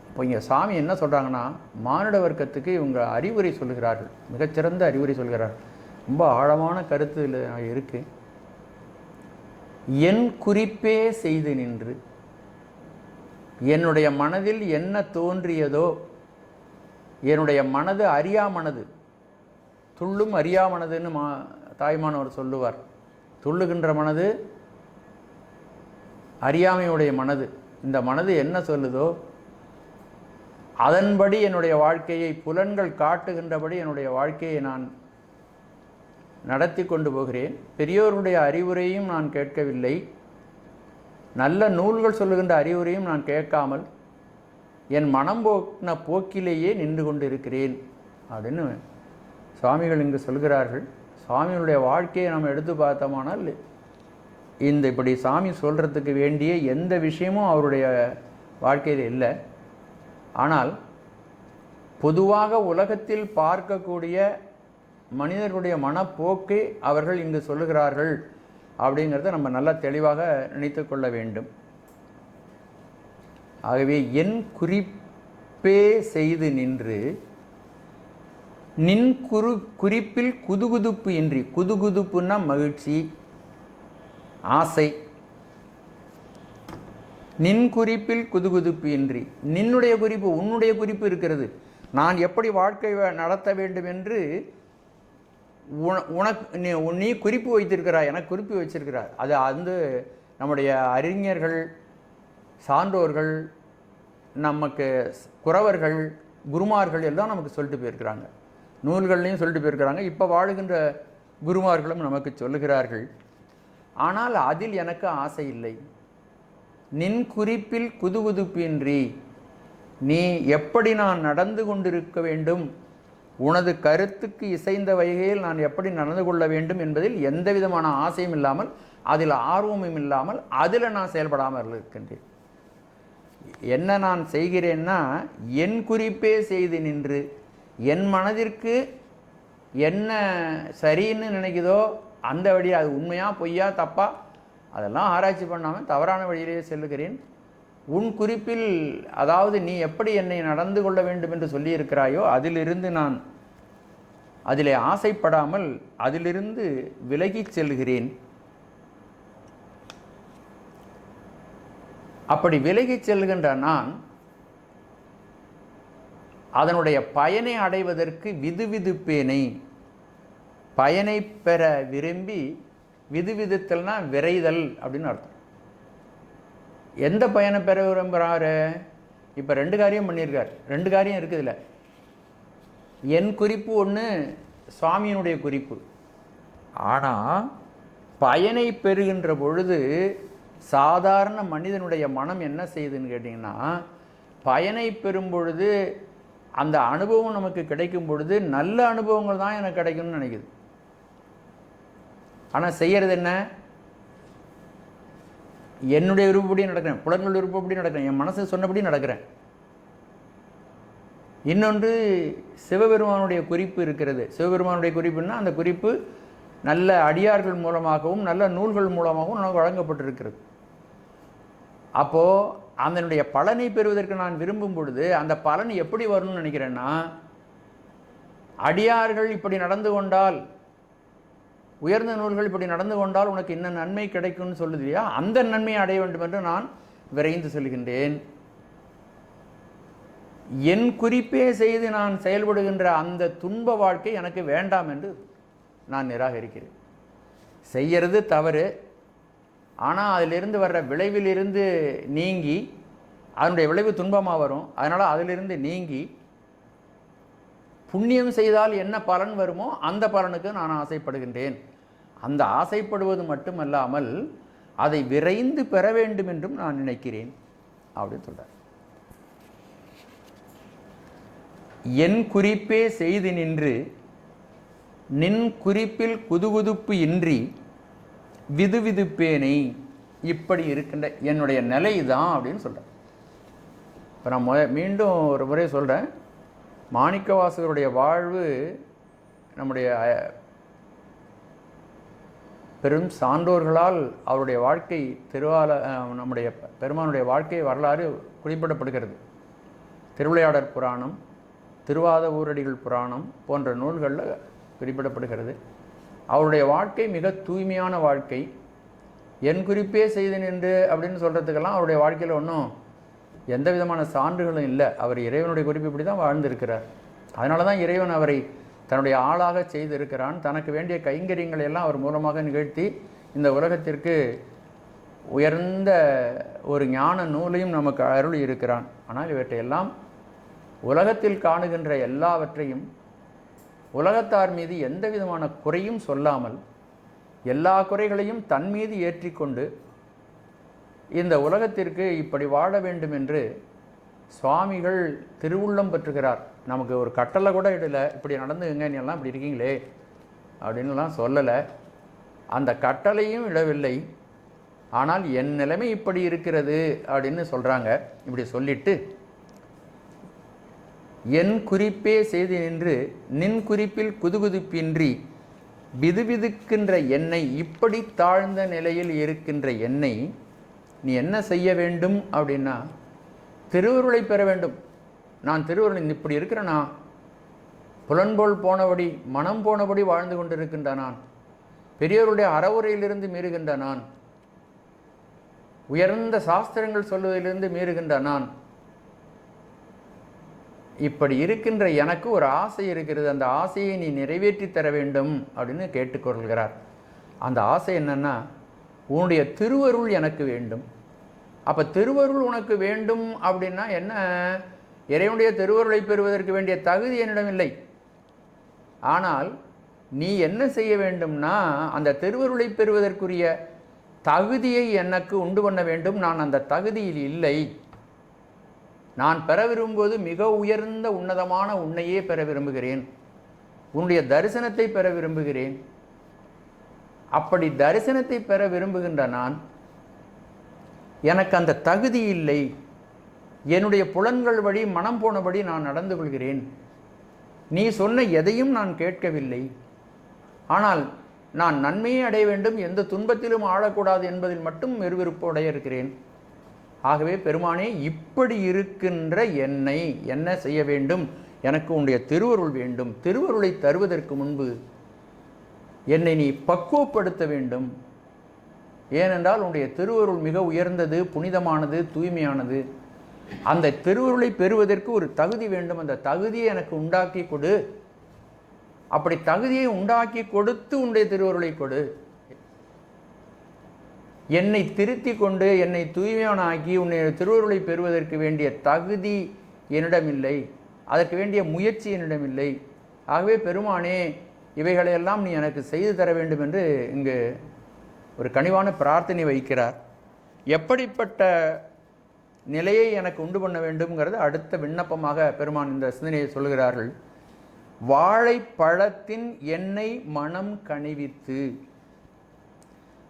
Speaker 1: இப்போ இங்கே சாமி என்ன சொல்கிறாங்கன்னா, மானுட வர்க்கத்துக்கு இவங்க அறிவுரை சொல்கிறார்கள், மிகச்சிறந்த அறிவுரை சொல்கிறார்கள். ரொம்ப ஆழமான கருத்து இதில் இருக்குது. என் குறிப்பே செய்து நின்று என்னுடைய மனதில் என்ன தோன்றியதோ, என்னுடைய மனது அறியாமனது, துள்ளும் அறியாமனதுன்னு தாய்மானவர் சொல்லுவார். துள்ளுகின்ற மனது அறியாமையுடைய மனது. இந்த மனது என்ன சொல்லுதோ அதன்படி என்னுடைய வாழ்க்கையை, புலன்கள் காட்டுகின்றபடி என்னுடைய வாழ்க்கையை நான் நடத்தி கொண்டு போகிறேன். பெரியோருடைய அறிவுரையும் நான் கேட்கவில்லை, நல்ல நூல்கள் சொல்லுகின்ற அறிவுரையும் நான் கேட்காமல் என் மனம் போக்கின போக்கிலேயே நின்று கொண்டு இருக்கிறேன் அப்படின்னு சுவாமிகள் இங்கு சொல்கிறார்கள். சுவாமிகளுடைய வாழ்க்கையை நம்ம எடுத்து பார்த்தோமானால் இப்படி சாமி சொல்கிறதுக்கு வேண்டிய எந்த விஷயமும் அவருடைய வாழ்க்கையில் இல்லை. ஆனால் பொதுவாக உலகத்தில் பார்க்கக்கூடிய மனிதர்களுடைய மனப்போக்கை அவர்கள் இங்கு சொல்லுகிறார்கள் அப்படிங்கிறத நம்ம நல்லா தெளிவாக நினைத்து கொள்ள வேண்டும். ஆகவே என் குறிப்பே செய்து நின்று நின் குறிப்பில் குதுகுதுப்பு இன்றி, குதுகுதுப்புன்னா மகிழ்ச்சி, ஆசை, நின் குறிப்பில் குதுகுதுப்பு இன்றி, நின்னுடைய குறிப்பு, உன்னுடைய குறிப்பு இருக்கிறது. நான் எப்படி வாழ்க்கை நடத்த வேண்டும் என்று நீ குறிப்பு வைத்திருக்கிறாய், எனக்கு குறிப்பு வச்சிருக்கிறார். அது நம்முடைய அறிஞர்கள், சான்றோர்கள், நமக்கு குறவர்கள், குருமார்கள் எல்லாம் நமக்கு சொல்லிட்டு போயிருக்கிறாங்க, நூல்கள்லையும் சொல்லிட்டு போயிருக்கிறாங்க. இப்போ வாழுகின்ற குருமார்களும் நமக்கு சொல்லுகிறார்கள். ஆனால் அதில் எனக்கு ஆசை இல்லை. நின் குறிப்பில் குதுகுதுப்பின்றி, நீ எப்படி நான் நடந்து கொண்டிருக்க வேண்டும், உனது கருத்துக்கு இசைந்த வகையில் நான் எப்படி நடந்து கொள்ள வேண்டும் என்பதில் எந்த விதமான ஆசையும் இல்லாமல், அதில் ஆர்வமும் இல்லாமல், அதில் நான் செயல்படாமல் இருக்கின்றேன். என்ன நான் செய்கிறேன்னா, என் குறிப்பே செய்து நின்று என் மனதிற்கு என்ன சரின்னு நினைக்குதோ அந்த வழி, அது உண்மையா பொய்யா தப்பா அதெல்லாம் ஆராய்ச்சி பண்ணாமல் தவறான வழியிலேயே செல்லுகிறேன். உன் குறிப்பில், அதாவது நீ எப்படி என்னை நடந்து கொள்ள வேண்டும் என்று சொல்லியிருக்கிறாயோ அதிலிருந்து நான் அதிலே ஆசைப்படாமல் அதிலிருந்து விலகிச் செல்கிறேன். அப்படி விலகிச் செல்கின்ற நான் அதனுடைய பயனை அடைவதற்கு விதுவிதுப்பேனை, பயனை பெற விரும்பி, விதுவிதுத்தல்னா விரைதல் அப்படின்னு அர்த்தம். எந்த பயனை பெற விரும்புகிறாரு? இப்போ 2 காரியம் பண்ணியிருக்கார். 2 காரியம் இருக்குதுல்ல. என் குறிப்பு ஒன்று, சுவாமியினுடைய குறிப்பு. ஆனால் பயனை பெறுகின்ற பொழுது சாதாரண மனிதனுடைய மனம் என்ன செய்யுதுன்னு கேட்டிங்கன்னா, பயனை பெறும் பொழுது அந்த அனுபவம் நமக்கு கிடைக்கும் பொழுது நல்ல அனுபவங்கள் தான் எனக்கு கிடைக்கும்னு நினைக்குது. ஆனால் செய்கிறது என்ன? என்னுடைய விருப்பப்படி நடக்கிறேன், புலன்கள் விருப்பப்படி நடக்கிறேன், என் மனசு சொன்னபடி நடக்கிறேன். இன்னொன்று சிவபெருமானுடைய குறிப்பு இருக்கிறது. சிவபெருமானுடைய குறிப்புன்னா அந்த குறிப்பு நல்ல அடியார்கள் மூலமாகவும் நல்ல நூல்கள் மூலமாகவும் நமக்கு வழங்கப்பட்டிருக்கிறது. அப்போது அதனுடைய பலனை பெறுவதற்கு நான் விரும்பும் பொழுது அந்த பலன் எப்படி வரும்னு நினைக்கிறேன்னா, அடியார்கள் இப்படி நடந்து கொண்டால், உயர்ந்த நூல்கள் இப்படி நடந்து கொண்டால் உனக்கு இன்ன நன்மை கிடைக்கும்னு சொல்லுது இல்லையா, அந்த நன்மையை அடைய வேண்டும் என்று நான் விரைந்து செல்கின்றேன். என் குறிப்பே செய்து நான் செயல்படுகின்ற அந்த துன்ப வாழ்க்கை எனக்கு வேண்டாம் என்று நான் நிராகரிக்கிறேன். செய்கிறது தவறு, ஆனால் அதிலிருந்து வர்ற விளைவிலிருந்து நீங்கி, அதனுடைய விளைவு துன்பமாக வரும், அதனால் அதிலிருந்து நீங்கி புண்ணியம் செய்தால் என்ன பலன் வருமோ அந்த பலனுக்கு நான் ஆசைப்படுகின்றேன். அந்த ஆசைப்படுவது மட்டுமல்லாமல் அதை விரைந்து பெற வேண்டும் என்றும் நான் நினைக்கிறேன் அப்படின்னு சொல்கிறார். என் குறிப்பே செய்து நின்று நின் குறிப்பில் குதுகுதுப்பு இன்றி விதுவிதுப்பேனை, இப்படி இருக்கின்ற என்னுடைய நிலை தான் அப்படின்னு சொல்கிறேன். இப்போ நான் மீண்டும் ஒரு முறை சொல்கிறேன். மாணிக்கவாசகருடைய வாழ்வு நம்முடைய பெரும் சான்றோர்களால் அவருடைய வாழ்க்கை நம்முடைய பெருமானுடைய வாழ்க்கை வரலாறு குறிப்பிடப்படுகிறது. திருவிளையாடற் புராணம், திருவாத ஊரடிகள் புராணம் போன்ற நூல்களில் குறிப்பிடப்படுகிறது. அவருடைய வாழ்க்கை மிக தூய்மையான வாழ்க்கை. என் குறிப்பே செய்து நின்று அப்படின்னு சொல்கிறதுக்கெல்லாம் அவருடைய வாழ்க்கையில் ஒன்றும் எந்த விதமான சான்றுகளும் இல்லை. அவர் இறைவனுடைய குறிப்பு இப்படி தான் வாழ்ந்திருக்கிறார். அதனால தான் இறைவன் அவரை தன்னுடைய ஆளாக செய்திருக்கிறான். தனக்கு வேண்டிய கைங்கரியங்களை எல்லாம் அவர் மூலமாக நிகழ்த்தி இந்த உலகத்திற்கு உயர்ந்த ஒரு ஞான நூலையும் நமக்கு அருள் இருக்கிறான். ஆனால் இவற்றையெல்லாம் உலகத்தில் காணுகின்ற எல்லாவற்றையும் உலகத்தார் மீது எந்த விதமான குறையும் சொல்லாமல் எல்லா குறைகளையும் தன் மீது ஏற்றிக்கொண்டு இந்த உலகத்திற்கு இப்படி வாழ வேண்டும் என்று சுவாமிகள் திருவுள்ளம் பெற்றுகிறார். நமக்கு ஒரு கட்டளை கூட இடல, இப்படி நடந்துங்க, நீ எல்லாம் இப்படி இருக்கீங்களே அப்படின்லாம் சொல்லலை. அந்த கட்டளையும் இடவில்லை. ஆனால் என் நிலைமை இப்படி இருக்கிறது அப்படின்னு சொல்கிறாங்க. இப்படி சொல்லிட்டு என் குறிப்பே செய்து நின்று நின் குறிப்பில் குதுகுதுப்பின்றி விதுவிதுக்கின்ற என்னை, இப்படி தாழ்ந்த நிலையில் இருக்கின்ற என்னை நீ என்ன செய்ய வேண்டும் அப்படின்னா, திருவருளை பெற வேண்டும். நான் திருவருளை இப்படி இருக்கிறேனா, புலன்போல் போனபடி மனம் போனபடி வாழ்ந்து கொண்டிருக்கின்ற நான், பெரியவருடைய அறவுரையிலிருந்து மீறுகின்ற நான், உயர்ந்த சாஸ்திரங்கள் சொல்வதிலிருந்து மீறுகின்ற நான், இப்படி இருக்கின்ற எனக்கு ஒரு ஆசை இருக்கிறது. அந்த ஆசையை நீ நிறைவேற்றி தர வேண்டும் அப்படின்னு கேட்டுக்கொள்கிறார். அந்த ஆசை என்னன்னா, உன்னுடைய திருவருள் எனக்கு வேண்டும். அப்போ திருவருள் உனக்கு வேண்டும் அப்படின்னா என்ன? இறைவனுடைய திருவருளை பெறுவதற்கு வேண்டிய தகுதி என்னிடம் இல்லை. ஆனால் நீ என்ன செய்ய வேண்டும்னா, அந்த திருவருளை பெறுவதற்குரிய தகுதியை எனக்கு உண்டு பண்ண வேண்டும். நான் அந்த தகுதியில் இல்லை. நான் பெற விரும்புவது மிக உயர்ந்த உன்னதமான உன்னையே பெற விரும்புகிறேன். உன்னுடைய தரிசனத்தை பெற விரும்புகிறேன். அப்படி தரிசனத்தை பெற விரும்புகின்ற நான், எனக்கு அந்த தகுதி இல்லை. என்னுடைய புலன்கள் வழி மனம் போனபடி நான் நடந்து கொள்கிறேன். நீ சொன்ன எதையும் நான் கேட்கவில்லை. ஆனால் நான் நன்மையை அடைய வேண்டும், எந்த துன்பத்திலும் ஆளக்கூடாது என்பதில் மட்டும் விருப்போடைய இருக்கிறேன். ஆகவே பெருமானே, இப்படி இருக்கின்ற என்னை என்ன செய்ய வேண்டும் எனக்கு உன்னுடைய திருவருள் வேண்டும். திருவருளை தருவதற்கு முன்பு என்னை நீ பக்குவப்படுத்த வேண்டும். ஏனென்றால் உன்னுடைய திருவருள் மிக உயர்ந்தது, புனிதமானது, தூய்மையானது. அந்த திருவருளை பெறுவதற்கு ஒரு தகுதி வேண்டும். அந்த தகுதியை எனக்கு உண்டாக்கி கொடு. அப்படி தகுதியை உண்டாக்கி கொடுத்து உன்னுடைய திருவருளை கொடு. என்னை திருத்தி கொண்டு என்னை தூய்மையான ஆக்கி உன்னுடைய திருவருளை பெறுவதற்கு வேண்டிய தகுதி என்னிடமில்லை, அதற்கு வேண்டிய முயற்சி என்னிடமில்லை. ஆகவே பெருமானே, இவைகளையெல்லாம் நீ எனக்கு செய்து தர வேண்டும் என்று இங்கு ஒரு கனிவான பிரார்த்தனை வைக்கிறார். எப்படிப்பட்ட நிலையை எனக்கு உண்டு பண்ண வேண்டும்ங்கிறது அடுத்த விண்ணப்பமாக பெருமான் இந்த சிந்தனையை சொல்கிறார்கள். வாழைப்பழத்தின் எண்ணெய் மனம் கனிவித்து,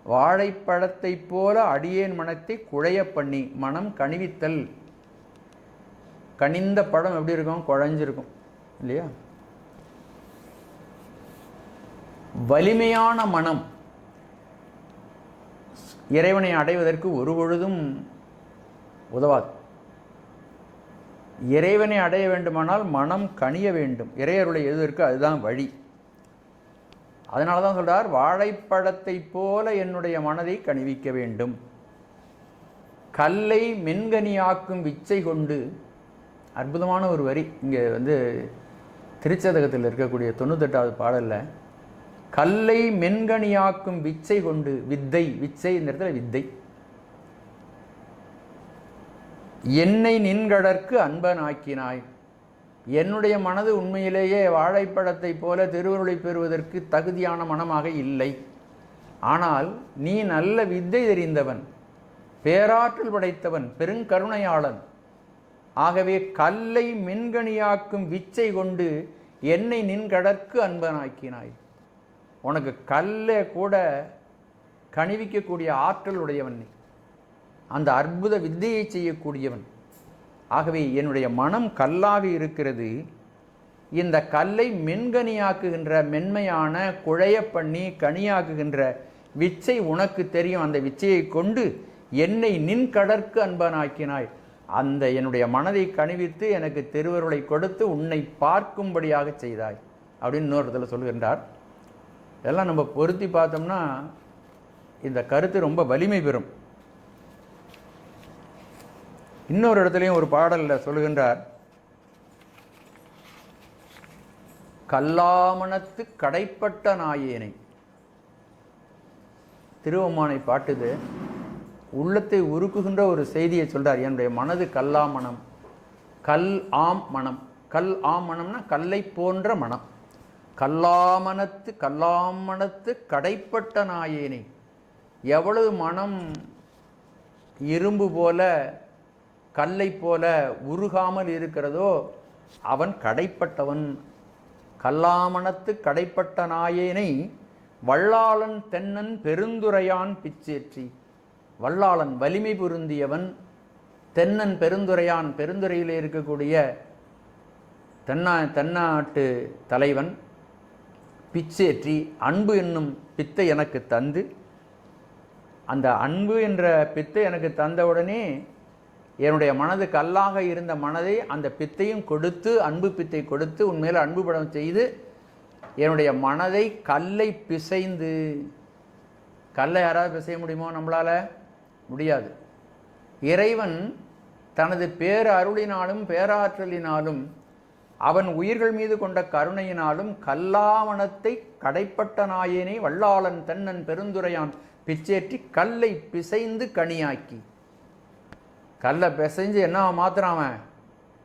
Speaker 1: வாழைப்பழத்தை போல அடியேன் மனத்தை குழைய பண்ணி. மனம் கனிவித்தல், கனிந்த பழம் எப்படி இருக்கும்? குழைஞ்சிருக்கும் இல்லையா? வலிமையான மனம் இறைவனை அடைவதற்கு ஒரு பொழுதும் உதவாது. இறைவனை அடைய வேண்டுமானால் மனம் கனிய வேண்டும். இறையருளை எழுதுவதற்கு அதுதான் வழி. அதனால தான் சொல்றார், வாழைப்பழத்தை போல என்னுடைய மனதை கனிவிக்க வேண்டும். கல்லை மென்கனியாக்கும் விச்சை கொண்டு. அற்புதமான ஒரு வரி இங்கே திருச்சதகத்தில் இருக்கக்கூடிய 98வது பாடலில், கல்லை மென்கனியாக்கும் விச்சை கொண்டு. வித்தை, விச்சை இந்த இடத்துல வித்தை. என்னை நின்கடற்கு அன்பனாக்கினாய். என்னுடைய மனது உண்மையிலேயே வாழைப்பழத்தை போல திருவருளை பெறுவதற்கு தகுதியான மனமாக இல்லை. ஆனால் நீ நல்ல வித்தை தெரிந்தவன், பேராற்றல் படைத்தவன், பெருங்கருணையாளன். ஆகவே கல்லை மென்கனியாக்கும் விச்சை கொண்டு என்னை நின்கடற்கு அன்பனாக்கினாய். உனக்கு கல்லை கூட கனிவிக்கக்கூடிய ஆற்றல் உடையவன் நீ, அந்த அற்புத வித்தையை செய்யக்கூடியவன். ஆகவே என்னுடைய மனம் கல்லாக இருக்கிறது. இந்த கல்லை மென்கனியாக்குகின்ற, மென்மையான குழைய பண்ணி கனியாக்குகின்ற விச்சை உனக்கு தெரியும். அந்த விச்சையை கொண்டு என்னை நின் கடற்கு அன்பனாக்கினாய். அந்த என்னுடைய மனதை கனிவித்து எனக்கு திருவருளை கொடுத்து உன்னை பார்க்கும்படியாக செய்தாய் அப்படின்னு இன்னொரு இடத்துல சொல்கின்றார். இதெல்லாம் நம்ம பொருத்தி பார்த்தோம்னா இந்த கருத்து ரொம்ப வலிமை பெறும். இன்னொரு இடத்துலையும் ஒரு பாடலில் சொல்லுகின்றார், கல்லாமணத்து கடைப்பட்ட நாயேனை. திருவம்மானை பாட்டுது உள்ளத்தை உருக்குகின்ற ஒரு செய்தியை சொல்றார். என்னுடைய மனது கல்லாமணம், கல் ஆம் மனம். கல் ஆம் மனம்னா கல்லை போன்ற மனம். கல்லாமணத்து கடைப்பட்ட நாயேனை. எவ்வளவு மனம் இரும்பு போல கல்லை போல உருகாமல் இருக்கிறதோ அவன் கடைப்பட்டவன். கல்லாமணத்து கடைப்பட்ட நாயேனை வல்லாளன் தென்னன் பெருந்துரையான் பிச்சேற்றி. வல்லாளன் வலிமை பொருந்தியவன், தென்னன் பெருந்துரையான் பெருந்துரையில் இருக்கக்கூடிய தென்னாட்டு தலைவன், பிச்சேற்றி அன்பு என்னும் பித்தை எனக்கு தந்து, அந்த அன்பு என்ற பித்தை எனக்கு தந்தவுடனே என்னுடைய மனது கல்லாக இருந்த மனதை அந்த பித்தையும் கொடுத்து, அன்பு பித்தை கொடுத்து உன்மேல் அன்பு படம் செய்து என்னுடைய மனதை கல்லை பிசைந்து. கல்லை யாராவது பிசைய முடியுமோ? நம்மளால் முடியாது. இறைவன் தனது பேர் அருளினாலும் பேராற்றலினாலும் அவன் உயிர்கள் மீது கொண்ட கருணையினாலும் கல்லாமணத்தை கடைப்பட்ட நாயேனை வல்லாளன் தென்னன் பெருந்துரையான் பிச்சேற்றி கல்லை பிசைந்து கனியாக்கி. கல்லை பிசைஞ்சு என்ன மாத்திராம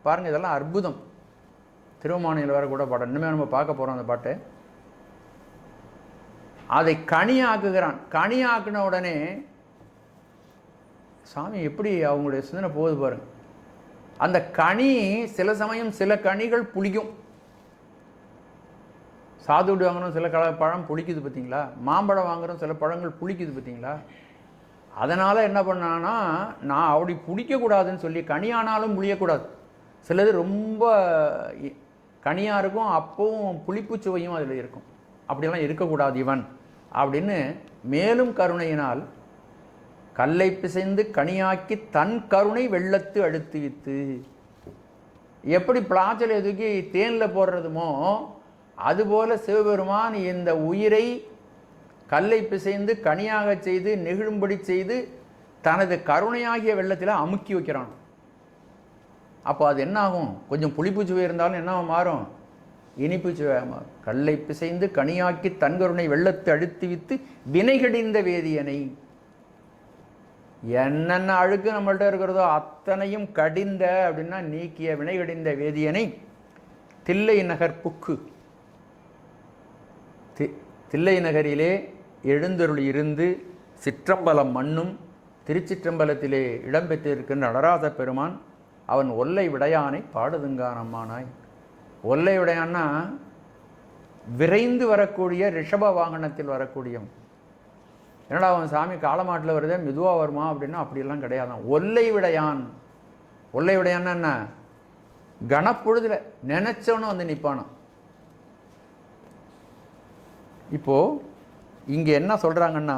Speaker 1: பாருங்க. இதெல்லாம் அற்புதம். திருவம்மானையில் வர கூட பாடம், இன்னுமே நம்ம பார்க்க போகிறோம் அந்த பாட்டு. அதை கனியாக்குகிறான். கனியாக்குன உடனே சாமி எப்படி அவங்களுடைய சிந்தனை போகுது பாருங்க. அந்த கனி சில சமயம் சில கனிகள் புளிக்கும். சாதுடி வாங்குறோம், சில பழம் புளிக்குது பார்த்தீங்களா? மாம்பழம் வாங்குறோம், சில பழங்கள் புளிக்குது பார்த்தீங்களா? அதனால் என்ன பண்ணான்னா, நான் அப்படி புளிக்கக்கூடாதுன்னு சொல்லி, கனியானாலும் புளியக்கூடாது. சிலது ரொம்ப கனியாக இருக்கும், அப்பவும் புளிப்பு சுவையும் அதில் இருக்கும். அப்படியெல்லாம் இருக்கக்கூடாது இவன் அப்படின்னு மேலும் கருணையினால் கல்லை பிசைந்து கனியாக்கி தன் கருணை வெள்ளத்து அழுத்து வித்து. எப்படி பிளாச்சலை தூக்கி தேனில் போடுறதுமோ அதுபோல சிவபெருமான் இந்த உயிரை கல்லை பிசைந்து கனியாக செய்து நெகிழும்படி செய்து தனது கருணையாகிய வெள்ளத்தில் அமுக்கி வைக்கிறான். அப்போ அது என்ன ஆகும்? கொஞ்சம் புளிப்பு சுவை இருந்தாலும் என்ன மாறும்? இனிப்பு சுவையாக மாறும். கல்லை பிசைந்து கனியாக்கி தன்கருணை வெள்ளத்தை அழுத்தி வித்து வினைகடிந்த வேதியனை, என்னென்ன அழுக்கு நம்மள்கிட்ட இருக்கிறதோ அத்தனையும் கடிந்த அப்படின்னா நீக்கிய வினைகடிந்த வேதியனை தில்லை நகர் புக்கு, தில்லை நகரிலே எழுந்தருள் இருந்து சிற்றம்பலம் மண்ணும் திருச்சிற்றம்பலத்திலே இடம்பெற்றிருக்கின்ற நடராஜ பெருமான் அவன் ஒல்லை விடையானை பாடுதுங்கானம்மானாய். ஒல்லை விடையான்னா விரைந்து வரக்கூடிய ரிஷப வாகனத்தில் வரக்கூடியவன். என்னடா அவன் சாமி காலமாட்டில் வருதே மெதுவாக வருமா அப்படின்னா அப்படியெல்லாம் கிடையாதான். ஒல்லை விடையான். ஒல்லை விடையான்னா என்ன? கனப்பொழுதுல நினைச்சவனும் வந்து நிற்பானோ. இப்போது இங்கே என்ன சொல்கிறாங்கன்னா,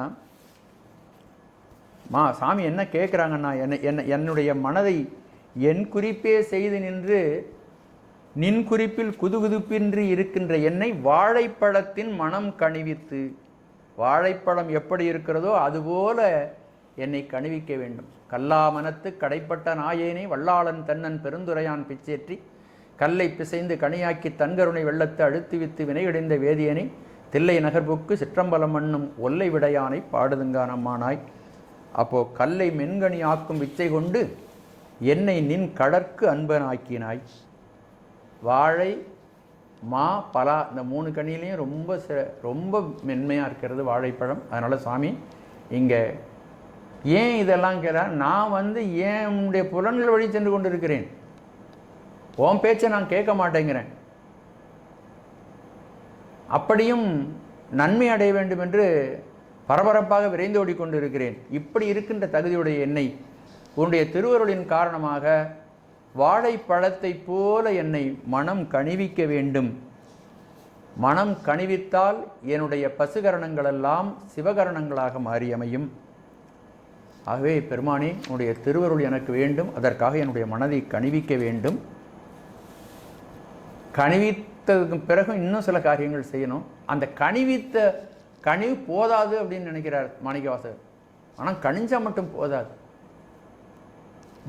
Speaker 1: சாமி என்ன கேட்குறாங்கன்னா, என்னுடைய மனதை என் குறிப்பே செய்து நின்று நின் குறிப்பில் குதுகுதுப்பின்றி இருக்கின்ற என்னை வாழைப்பழத்தின் மனம் கணிவித்து, வாழைப்பழம் எப்படி இருக்கிறதோ அதுபோல என்னை கணிவிக்க வேண்டும். கல்லாமனத்து கடைப்பட்ட நாயேனை வல்லாளன் தன்னன் பெருந்துரையான் பிச்சேற்றி கல்லை பிசைந்து கனியாக்கி தன்கருணை வெள்ளத்தை அழுத்துவித்து வினையடைந்த வேதியனை தில்லை நகர்புக்கு சிற்றம்பலம் மண்ணும் ஒல்லை விடையானை பாடுதுங்கானம்மானாய். அப்போது கல்லை மென்கனி ஆக்கும் விச்சை கொண்டு என்னை நின் கடற்கு அன்பனாக்கினாய். வாழை மா பலா இந்த 3 கனிலையும் ரொம்ப மென்மையாக இருக்கிறது வாழைப்பழம். அதனால் சுவாமி இங்கே ஏன் இதெல்லாம் கேட்டால், நான் வந்து ஏன் உன்னுடைய புலன்கள் வழி சென்று கொண்டு இருக்கிறேன், உன் பேச்சை நான் கேட்க மாட்டேங்கிறேன். அப்படியும் நன்மை அடைய வேண்டும் என்று பரபரப்பாக விரைந்து ஓடிக்கொண்டு இருக்கிறேன். இப்படி இருக்கின்ற தகுதியுடைய என்னை உன்னுடைய திருவருளின் காரணமாக வாழைப்பழத்தை போல என்னை மனம் கணிவிக்க வேண்டும். மனம் கணிவித்தால் என்னுடைய பசுகரணங்களெல்லாம் சிவகரணங்களாக மாறி அமையும். ஆகவே பெருமானே, உன்னுடைய திருவருள் எனக்கு வேண்டும். அதற்காக என்னுடைய மனதை கணிவிக்க வேண்டும். கணிவித்ததுக்கு பிறகு இன்னும் சில காரியங்கள் செய்யணும். அந்த கனிவு போதாது அப்படின்னு நினைக்கிறார் மாணிக்கவாசகர். ஆனால் கணிஞ்சால் மட்டும் போதாது.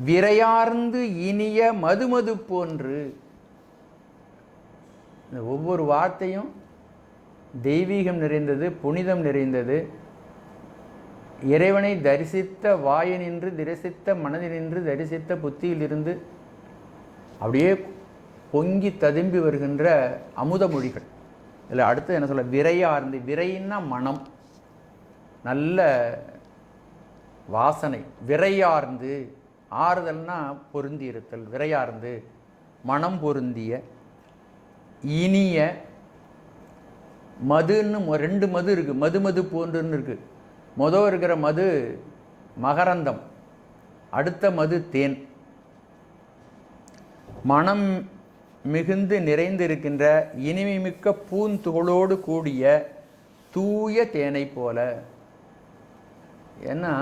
Speaker 1: விரையார்ந்து இனிய மதுமது போன்று, இந்த ஒவ்வொரு வார்த்தையும் தெய்வீகம் நிறைந்தது, புனிதம் நிறைந்தது. இறைவனை தரிசித்த வாயினின்று தரிசித்த மனதினின்று தரிசித்த புத்தியிலிருந்து அப்படியே பொங்கி ததும்பி வருகின்ற அமுத மொழிகள். இதில் அடுத்து என்ன சொல்ல, விரையார்ந்து, விரைன்னா மனம், நல்ல வாசனை. விரையார்ந்து, ஆறுதல்னா பொருந்தி இருத்தல். விரையார்ந்து மனம் பொருந்திய இனிய மதுன்னு 2 மது இருக்குது. மது போன்றுன்னு இருக்குது. மொதல் இருக்கிற மது மகரந்தம், அடுத்த மது தேன். மனம் மிகுந்து நிறைந்திருக்கின்ற இனிமை மிக்க பூந்துகளோடு கூடிய தூய தேனை போல. ஏன்னா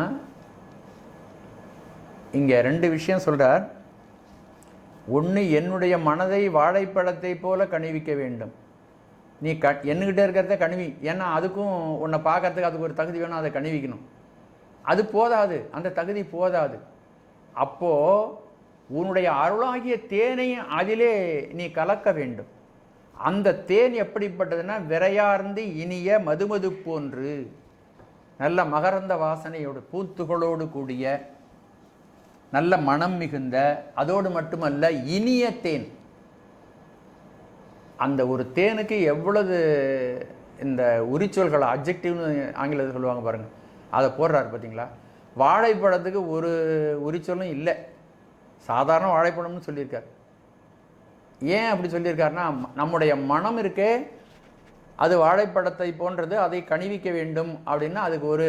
Speaker 1: இங்கே 2 விஷயம் சொல்கிறார். ஒன்று, என்னுடைய மனதை வாழைப்பழத்தை போல கணிவிக்க வேண்டும். நீ என்கிட்ட இருக்கிறத கணிவி. ஏன்னா அதுக்கும் உன்னை பார்க்கறதுக்கு அதுக்கு ஒரு தகுதி வேணும், அதை கணிவிக்கணும். அது போதாது, அந்த தகுதி போதாது. அப்போது உன்னுடைய அருளாகிய தேனை அதிலே நீ கலக்க வேண்டும். அந்த தேன் எப்படிப்பட்டதுன்னா, விரையார்ந்து இனிய மதுமது போன்று நல்ல மகரந்த வாசனையோடு பூத்துகளோடு கூடிய நல்ல மனம் மிகுந்த, அதோடு மட்டுமல்ல இனிய தேன். அந்த ஒரு தேனுக்கு எவ்வளவு இந்த உரிச்சொல்கள், அப்ஜெக்டிவ்னு ஆங்கிலத்தில் சொல்லுவாங்க பாருங்கள், அதை போடுறாரு பார்த்தீங்களா. வாழைப்பழத்துக்கு ஒரு உரிச்சொல்லும் இல்லை, சாதாரண வாழைப்பழம்னு சொல்லியிருக்கார். ஏன் அப்படி சொல்லியிருக்காருன்னா, நம்முடைய மனம் இருக்கே அது வாழைப்பழத்தை போன்றது, அதை கணிவிக்க வேண்டும் அப்படின்னா அதுக்கு ஒரு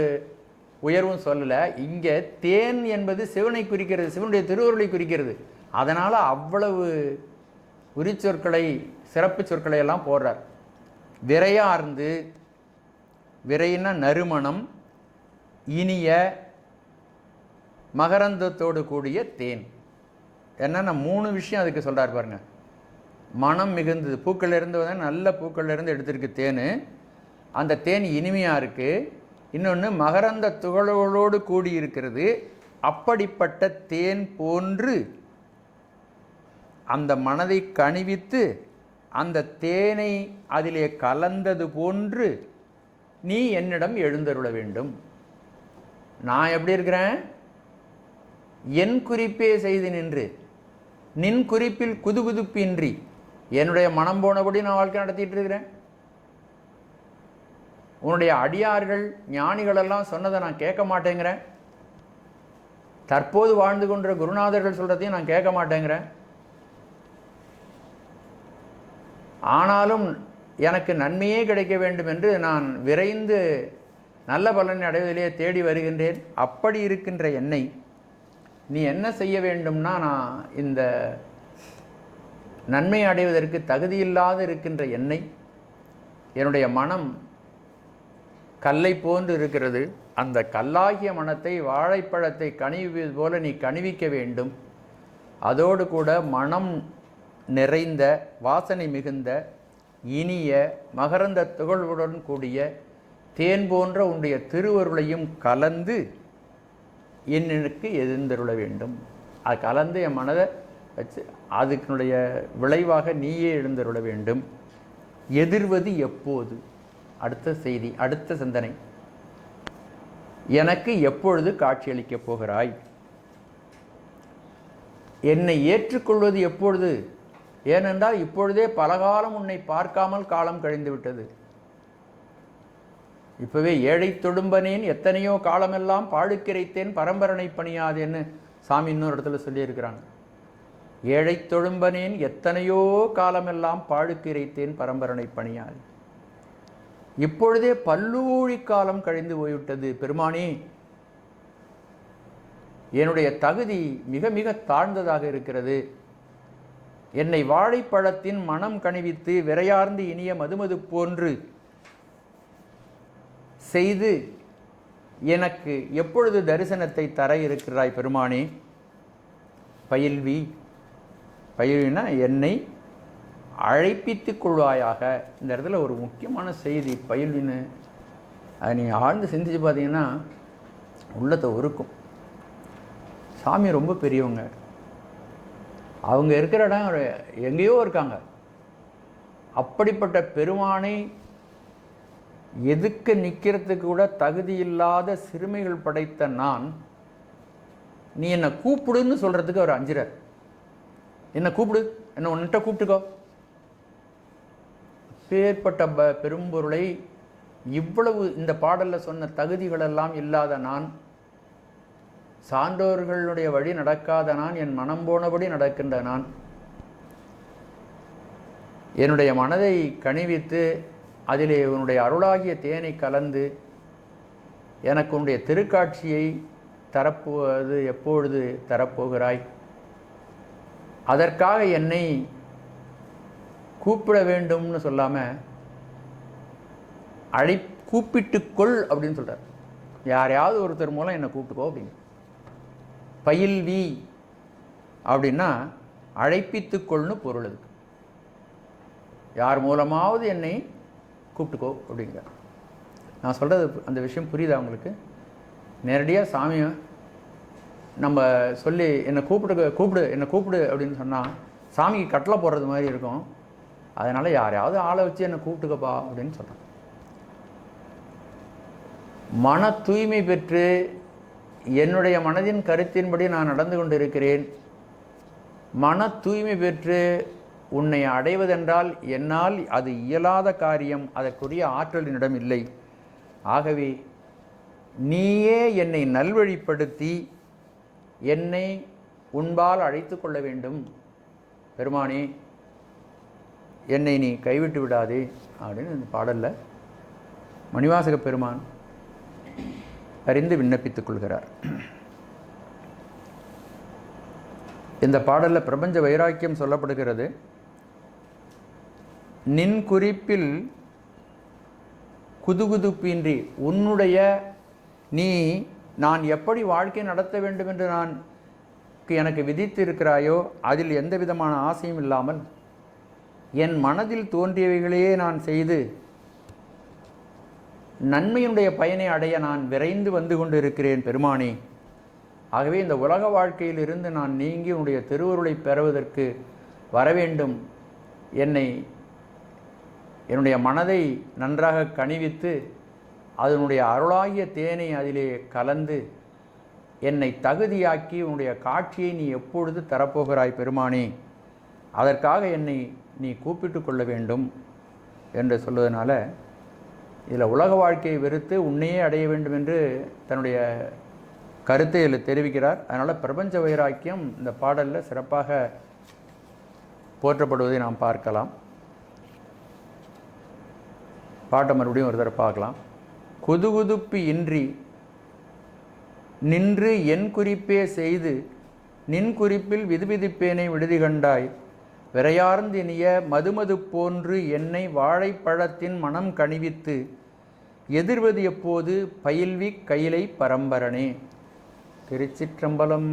Speaker 1: உயர்வும் சொல்லலை. இங்கே தேன் என்பது சிவனை குறிக்கிறது, சிவனுடைய திருவருளை குறிக்கிறது. அதனால் அவ்வளவு உரிச்சொற்களை, சிறப்பு சொற்களை எல்லாம் போடுறார். விரையார்ந்து, விரைன்னா நறுமணம், இனிய மகரந்தத்தோடு கூடிய தேன். என்னன்னா 3 விஷயம் அதுக்கு சொல்கிறார் பாருங்க. மனம் மிகுந்தது, பூக்கள் இருந்து நல்ல பூக்கள் இருந்து எடுத்திருக்கு தேன், அந்த தேன் இனிமையாக இருக்குது. இன்னொன்று மகரந்த துகளோடு கூடி இருக்கிறது. அப்படிப்பட்ட தேன் போன்று அந்த மனதை கனிவித்து அந்த தேனை அதிலே கலந்தது போன்று நீ என்னிடம் எழுந்தருள வேண்டும். நான் எப்படி இருக்கிறேன்? என் குறிப்பே செய்து நின்று நின் குறிப்பில் குதுகுதுப்பின்றி என்னுடைய மனம் போனபடி நான் வாழ்க்கை நடத்திட்டு இருக்கிறேன். உன்னுடைய அடியார்கள் ஞானிகளெல்லாம் சொன்னதை நான் கேட்க மாட்டேங்கிறேன். தற்போது வாழ்ந்து கொண்ட குருநாதர்கள் சொல்கிறதையும் நான் கேட்க மாட்டேங்கிறேன். ஆனாலும் எனக்கு நன்மையே கிடைக்க வேண்டும் என்று நான் விரைந்து நல்ல பலனை அடைவதிலே தேடி வருகின்றேன். அப்படி இருக்கின்ற என்னை நீ என்ன செய்ய வேண்டும்னா, நான் இந்த நன்மை அடைவதற்கு தகுதியில்லாது இருக்கின்ற என்னை, என்னுடைய மனம் கல்லை போன்று இருக்கிறது, அந்த கல்லாகிய மனத்தை வாழைப்பழத்தை கனிவுவது போல நீ கனிவிக்க வேண்டும். அதோடு கூட மனம் நிறைந்த வாசனை மிகுந்த இனிய மகரந்த துகளுடன் கூடிய தேன் போன்ற உன்னுடைய திருவருளையும் கலந்து என்னுக்கு எழுந்தருள வேண்டும். அது கலந்து என் மனதை வச்சு அதுக்குடைய விளைவாக நீயே எழுந்தருள வேண்டும். எதிர்வது எப்போது? அடுத்த செய்தி, அடுத்த சிந்தனை. எனக்கு எப்பொழுது காட்சியளிக்கப் போகிறாய்? என்னை ஏற்றுக்கொள்வது எப்பொழுது? ஏனென்றால் இப்பொழுதே பலகாலம் உன்னை பார்க்காமல் காலம் கழிந்து விட்டது. இப்பவே ஏழை தொடும்பனேன் எத்தனையோ காலமெல்லாம் பாழுக்கிரைத்தேன் பரம்பரனை பணியாதேன்னு சாமி இன்னொரு இடத்துல சொல்லியிருக்கிறாங்க. ஏழை தொழும்பனேன் எத்தனையோ காலமெல்லாம் பாழுக்கிரைத்தேன் பரம்பரனை பணியாது. இப்பொழுதே பல்லூழி காலம் கழிந்து போய்விட்டது பெருமானே. என்னுடைய தகுதி மிக மிக தாழ்ந்ததாக இருக்கிறது. என்னை வாழைப்பழத்தின் மனம் கனிவித்து விரையார்ந்து இனிய மதுமது போன்று செய்து எனக்கு எப்பொழுது தரிசனத்தை தர இருக்கிறாய் பெருமானே? பயில்வி, பயில்வினா என்னை அழைப்பித்துக் கொள்வாயாக. இந்த இடத்துல ஒரு முக்கியமான செய்தி பயில்வின்னு, அதை நீங்கள் ஆழ்ந்து சிந்திச்சு பார்த்தீங்கன்னா உள்ளத்தை உருக்கும். சாமி ரொம்ப பெரியவங்க, அவங்க இருக்கிற இடம் எங்கேயோ இருக்காங்க. அப்படிப்பட்ட பெருமானை எதுக்க நிற்கிறதுக்கு கூட தகுதி இல்லாத சிறுமைகள் படைத்த நான், நீ என்னை கூப்பிடுன்னு சொல்கிறதுக்கு அவர் அஞ்சுறார். என்னை கூப்பிடு, என்னை உன்னிட்ட கூப்பிட்டுக்கோ. பேர்பட்ட பெரும்பொருளை இவ்வளவு இந்த பாடலில் சொன்ன தகுதிகளெல்லாம் இல்லாத நான், சான்றோர்களுடைய வழி நடக்காத நான், என் மனம் போனபடி நடக்கின்ற நான், என்னுடைய மனதை கனிவித்து அதிலே உன்னுடைய அருளாகிய தேனை கலந்து எனக்கு உன்னுடைய திருக்காட்சியை தரப்போவது எப்பொழுது தரப்போகிறாய்? அதற்காக என்னை கூப்பிட வேண்டும்னு சொல்லாமல் கூப்பிட்டுக்கொள் அப்படின்னு சொல்கிறார். யாரையாவது ஒருத்தர் மூலம் என்னை கூப்பிட்டுக்கோ அப்படின்னு. பயில்வி அப்படின்னா அழைப்பித்துக்கொள்னு பொருள். அதுக்கு யார் மூலமாவது என்னை கூப்பிட்டுக்கோ அப்படிங்கிறார். நான் சொல்கிறது அந்த விஷயம் புரியுதா உங்களுக்கு? நேரடியாக சாமியை நம்ம சொல்லி என்னை கூப்பிடு என்னை கூப்பிடு அப்படின்னு சொன்னால் சாமிக்கு கட்டளை போடுறது மாதிரி இருக்கும். அதனால் யாரையாவது ஆளை வச்சு என்னை கூப்பிட்டுக்கப்பா அப்படின்னு சொல்கிறேன். மன தூய்மை பெற்று என்னுடைய மனதின் கருத்தின்படி நான் நடந்து கொண்டிருக்கிறேன். மன தூய்மை பெற்று உன்னை அடைவதென்றால் என்னால் அது இயலாத காரியம், அதற்குரிய ஆற்றலினிடம் இல்லை. ஆகவே நீயே என்னை நல்வழிப்படுத்தி என்னை உன்பால் அழைத்து கொள்ள வேண்டும் பெருமானே. என்னை நீ கைவிட்டு விடாதே அப்படின்னு இந்த பாடலில் மணிவாசக பெருமான் அறிந்து விண்ணப்பித்துக் கொள்கிறார். இந்த பாடலில் பிரபஞ்ச வைராக்கியம் சொல்லப்படுகிறது. நின் குறிப்பில் குதுகுதுப்பின்றி உன்னுடைய நான் எப்படி வாழ்க்கை நடத்த வேண்டும் என்று நான் எனக்கு விதித்திருக்கிறாயோ அதில் எந்த விதமான ஆசையும் இல்லாமல் என் மனதில் தோன்றியவைகளையே நான் செய்து நன்மையினுடைய பயனை அடைய நான் விரைந்து வந்து கொண்டு இருக்கிறேன் பெருமானே. ஆகவே இந்த உலக வாழ்க்கையிலிருந்து நான் நீங்கி உன்னுடைய திருவருளை பெறுவதற்கு வரவேண்டும். என்னுடைய மனதை நன்றாக கனிவித்து அதனுடைய அருளாகிய தேனை அதிலே கலந்து என்னை தகுதியாக்கி உன்னுடைய காட்சியை நீ எப்பொழுது தரப்போகிறாய் பெருமானே, அதற்காக என்னை நீ கூப்பிட்டு கொள்ள வேண்டும் என்று சொல்வதனால இதில் உலக வாழ்க்கையை வெறுத்து உன்னையே அடைய வேண்டும் என்று தன்னுடைய கருத்தை இதில் தெரிவிக்கிறார். அதனால் பிரபஞ்ச வைராக்கியம் இந்த பாடலில் சிறப்பாக போற்றப்படுவதை நாம் பார்க்கலாம். பாட்டை மறுபடியும் ஒரு தடவை பார்க்கலாம். குதுகுதுப்பு இன்றி நின்று என் குறிப்பே செய்து நின் குறிப்பில் விதுவிதிப்பேனை விடுதி கண்டாய் விரையார்ந்தினிய மதுமது போன்று என்னை வாழைப்பழத்தின் மனம் கனிவித்து எதிர்வது எப்போது பயில்வி கைலை பரம்பரனே. திருச்சிற்றம்பலம்.